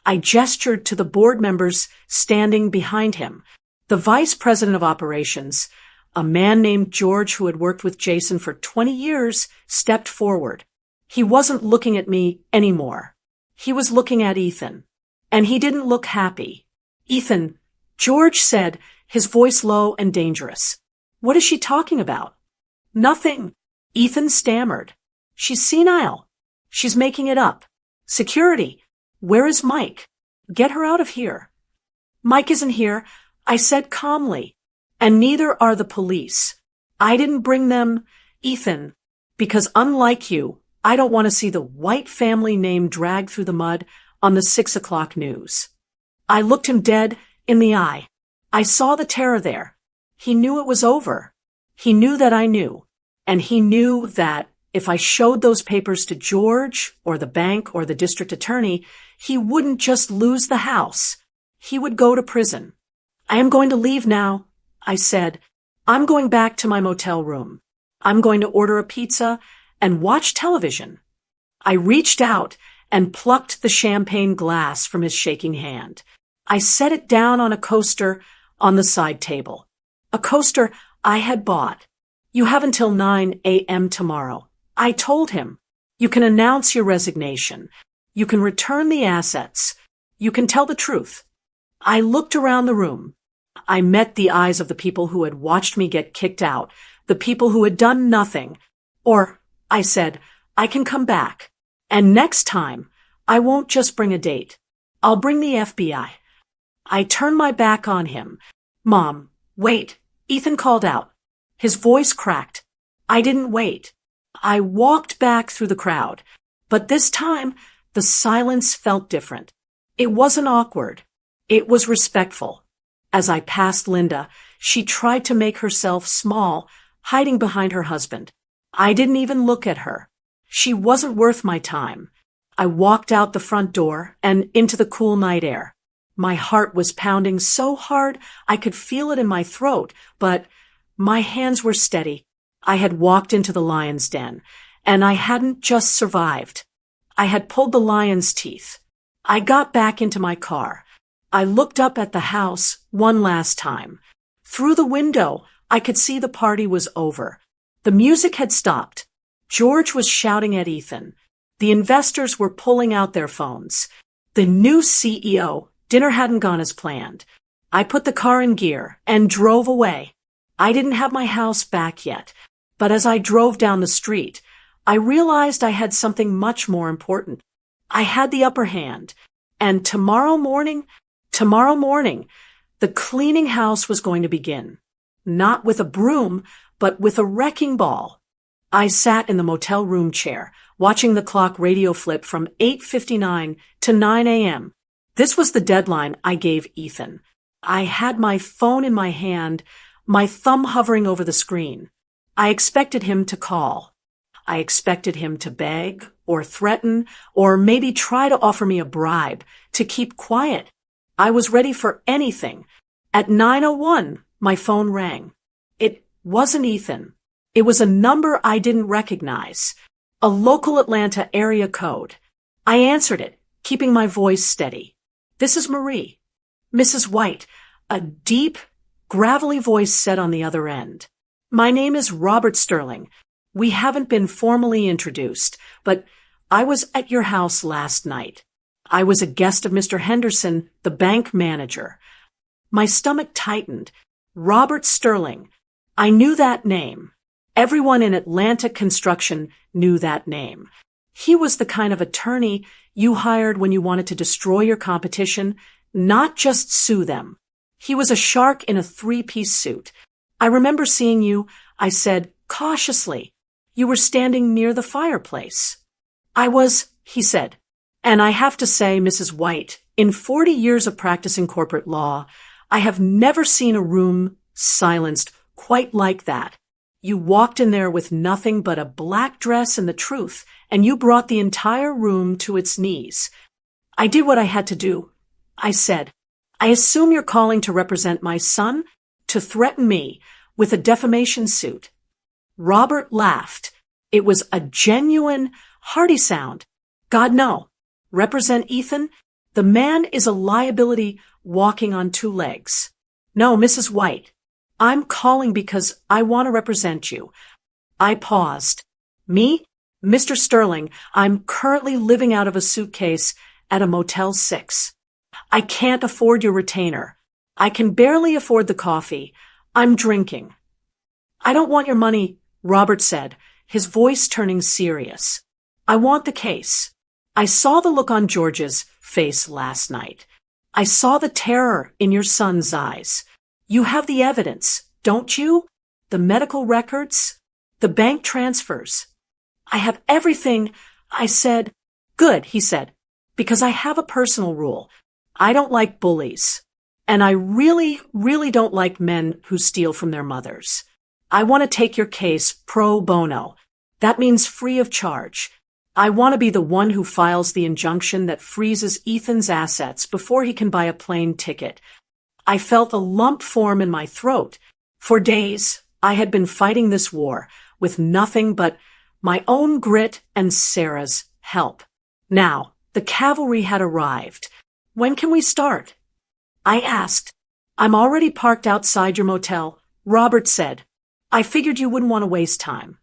I gestured to the board members standing behind him. The vice president of operations, a man named George who had worked with Jason for 20 years, stepped forward. He wasn't looking at me anymore. He was looking at Ethan. And he didn't look happy. Ethan, George said, his voice low and dangerous. What is she talking about? Nothing. Ethan stammered. She's senile. She's making it up. Security. Where is Mike? Get her out of here. Mike isn't here, I said calmly. And neither are the police. I didn't bring them, Ethan, because unlike you, I don't want to see the White family name dragged through the mud on the 6 o'clock news. I looked him dead in the eye. I saw the terror there. He knew it was over. He knew that I knew. And he knew that if I showed those papers to George or the bank or the district attorney, he wouldn't just lose the house. He would go to prison. I am going to leave now, I said. I'm going back to my motel room. I'm going to order a pizza and watch television. I reached out and plucked the champagne glass from his shaking hand. I set it down on a coaster on the side table. A coaster I had bought. You have until 9 a.m. tomorrow. I told him. You can announce your resignation. You can return the assets. You can tell the truth. I looked around the room. I met the eyes of the people who had watched me get kicked out, the people who had done nothing. Or, I said, I can come back. And next time, I won't just bring a date. I'll bring the FBI. I turned my back on him. Mom, wait, Ethan called out. His voice cracked. I didn't wait. I walked back through the crowd. But this time, the silence felt different. It wasn't awkward. It was respectful. As I passed Linda, she tried to make herself small, hiding behind her husband. I didn't even look at her. She wasn't worth my time. I walked out the front door and into the cool night air. My heart was pounding so hard I could feel it in my throat, but my hands were steady. I had walked into the lion's den, and I hadn't just survived. I had pulled the lion's teeth. I got back into my car. I looked up at the house one last time. Through the window, I could see the party was over. The music had stopped. George was shouting at Ethan. The investors were pulling out their phones. The new CEO, dinner hadn't gone as planned. I put the car in gear and drove away. I didn't have my house back yet, but as I drove down the street, I realized I had something much more important. I had the upper hand, and tomorrow morning, the cleaning house was going to begin. Not with a broom, but with a wrecking ball. I sat in the motel room chair, watching the clock radio flip from 8:59 to 9 a.m. This was the deadline I gave Ethan. I had my phone in my hand, my thumb hovering over the screen. I expected him to call. I expected him to beg or threaten or maybe try to offer me a bribe to keep quiet. I was ready for anything. At 9:01, my phone rang. wasn't Ethan. It was a number I didn't recognize. A local Atlanta area code. I answered it, keeping my voice steady. "This is Marie." "Mrs. White," a deep, gravelly voice said on the other end. "My name is Robert Sterling. We haven't been formally introduced, but I was at your house last night. I was a guest of Mr. Henderson, the bank manager." My stomach tightened. Robert Sterling. I knew that name. Everyone in Atlanta construction knew that name. He was the kind of attorney you hired when you wanted to destroy your competition, not just sue them. He was a shark in a three-piece suit. "I remember seeing you," I said cautiously. "You were standing near the fireplace." "I was," he said. "And I have to say, Mrs. White, in 40 years of practicing corporate law, I have never seen a room silenced quite like that. You walked in there with nothing but a black dress and the truth, and you brought the entire room to its knees." "I did what I had to do," I said. "I assume you're calling to represent my son, to threaten me with a defamation suit." Robert laughed. It was a genuine, hearty sound. "God, no. Represent Ethan? The man is a liability walking on two legs. No, Mrs. White. I'm calling because I want to represent you." I paused. "Me? Mr. Sterling, I'm currently living out of a suitcase at a Motel 6. I can't afford your retainer. I can barely afford the coffee. I'm drinking." "I don't want your money," Robert said, his voice turning serious. "I want the case. I saw the look on George's face last night. I saw the terror in your son's eyes. You have the evidence, don't you? The medical records, the bank transfers." "I have everything," I said. "Good," he said, "because I have a personal rule. I don't like bullies. And I really, really don't like men who steal from their mothers. I want to take your case pro bono. That means free of charge. I want to be the one who files the injunction that freezes Ethan's assets before he can buy a plane ticket." I felt a lump form in my throat. For days, I had been fighting this war with nothing but my own grit and Sarah's help. Now, the cavalry had arrived. "When can we start?" I asked. "I'm already parked outside your motel," Robert said. "I figured you wouldn't want to waste time."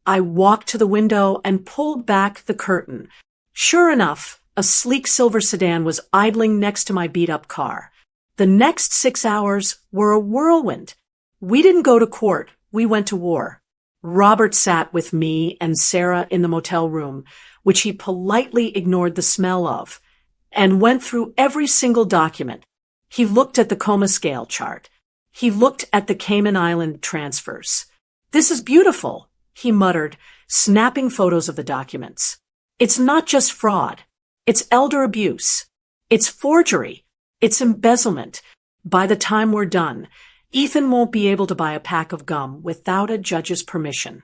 I walked to the window and pulled back the curtain. Sure enough, a sleek silver sedan was idling next to my beat-up car. The next 6 hours were a whirlwind. We didn't go to court. We went to war. Robert sat with me and Sarah in the motel room, which he politely ignored the smell of, and went through every single document. He looked at the coma scale chart. He looked at the Cayman Island transfers. "This is beautiful," he muttered, snapping photos of the documents. "It's not just fraud. It's elder abuse. It's forgery. It's embezzlement. By the time we're done, Ethan won't be able to buy a pack of gum without a judge's permission."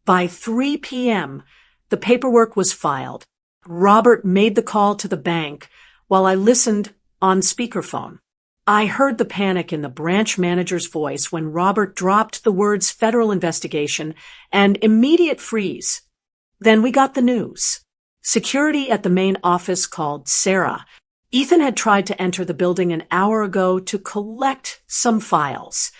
By 3 p.m., the paperwork was filed. Robert made the call to the bank while I listened on speakerphone. I heard the panic in the branch manager's voice when Robert dropped the words "federal investigation" and "immediate freeze." Then we got the news. Security at the main office called Sarah. Ethan had tried to enter the building an hour ago to collect some files.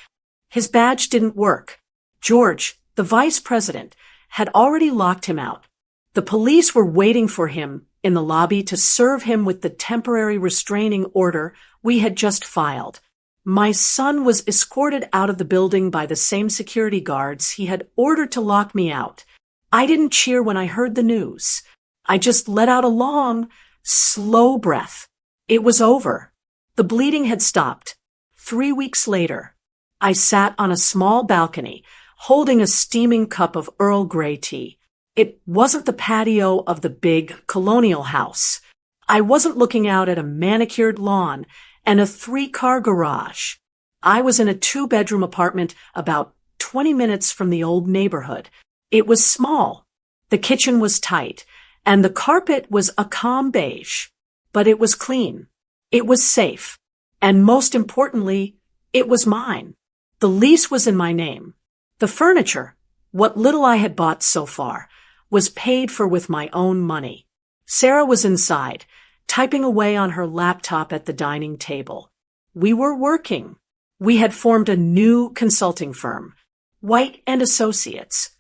His badge didn't work. George, the vice president, had already locked him out. The police were waiting for him in the lobby to serve him with the temporary restraining order we had just filed. My son was escorted out of the building by the same security guards he had ordered to lock me out. I didn't cheer when I heard the news. I just let out a long, slow breath. It was over. The bleeding had stopped. 3 weeks later, I sat on a small balcony, holding a steaming cup of Earl Grey tea. It wasn't the patio of the big colonial house. I wasn't looking out at a manicured lawn and a 3-car garage. I was in a 2-bedroom apartment about 20 minutes from the old neighborhood. It was small. The kitchen was tight, and the carpet was a calm beige. But it was clean. It was safe. And most importantly, it was mine. The lease was in my name. The furniture, what little I had bought so far, was paid for with my own money. Sarah was inside, typing away on her laptop at the dining table. We were working. We had formed a new consulting firm, White and Associates.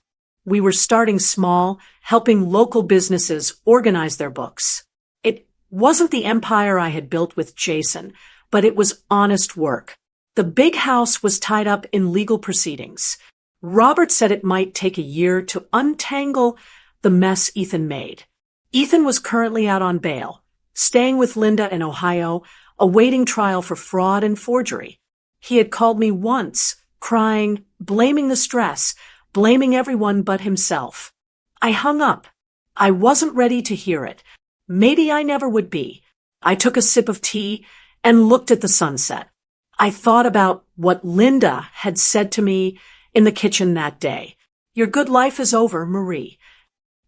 We were starting small, helping local businesses organize their books. It wasn't the empire I had built with Jason, but it was honest work. The big house was tied up in legal proceedings. Robert said it might take a year to untangle the mess Ethan made. Ethan was currently out on bail, staying with Linda in Ohio, awaiting trial for fraud and forgery. He had called me once, crying, blaming the stress, blaming everyone but himself. I hung up. I wasn't ready to hear it. Maybe I never would be. I took a sip of tea and looked at the sunset. I thought about what Linda had said to me in the kitchen that day. Your good life is over, Marie.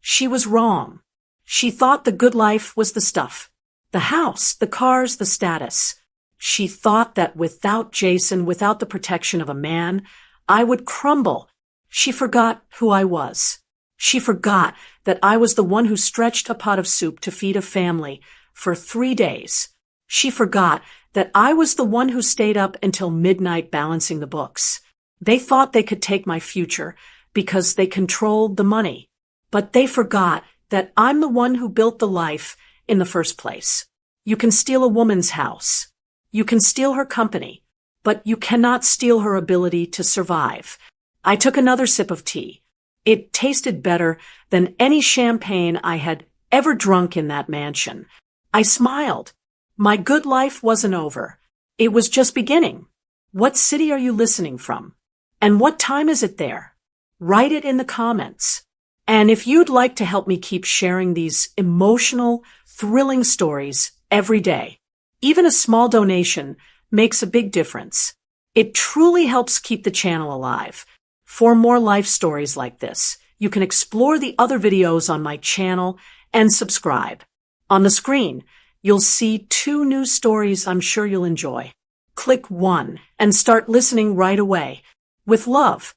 She was wrong. She thought the good life was the stuff. The house, the cars, the status. She thought that without Jason, without the protection of a man, I would crumble. She forgot who I was. She forgot that I was the one who stretched a pot of soup to feed a family for 3 days. She forgot that I was the one who stayed up until midnight balancing the books. They thought they could take my future because they controlled the money. But they forgot that I'm the one who built the life in the first place. You can steal a woman's house. You can steal her company, but you cannot steal her ability to survive. I took another sip of tea. It tasted better than any champagne I had ever drunk in that mansion. I smiled. My good life wasn't over. It was just beginning. What city are you listening from? And what time is it there? Write it in the comments. And if you'd like to help me keep sharing these emotional, thrilling stories every day, even a small donation makes a big difference. It truly helps keep the channel alive. For more life stories like this, you can explore the other videos on my channel and subscribe. On the screen, you'll see 2 new stories I'm sure you'll enjoy. Click one and start listening right away. With love,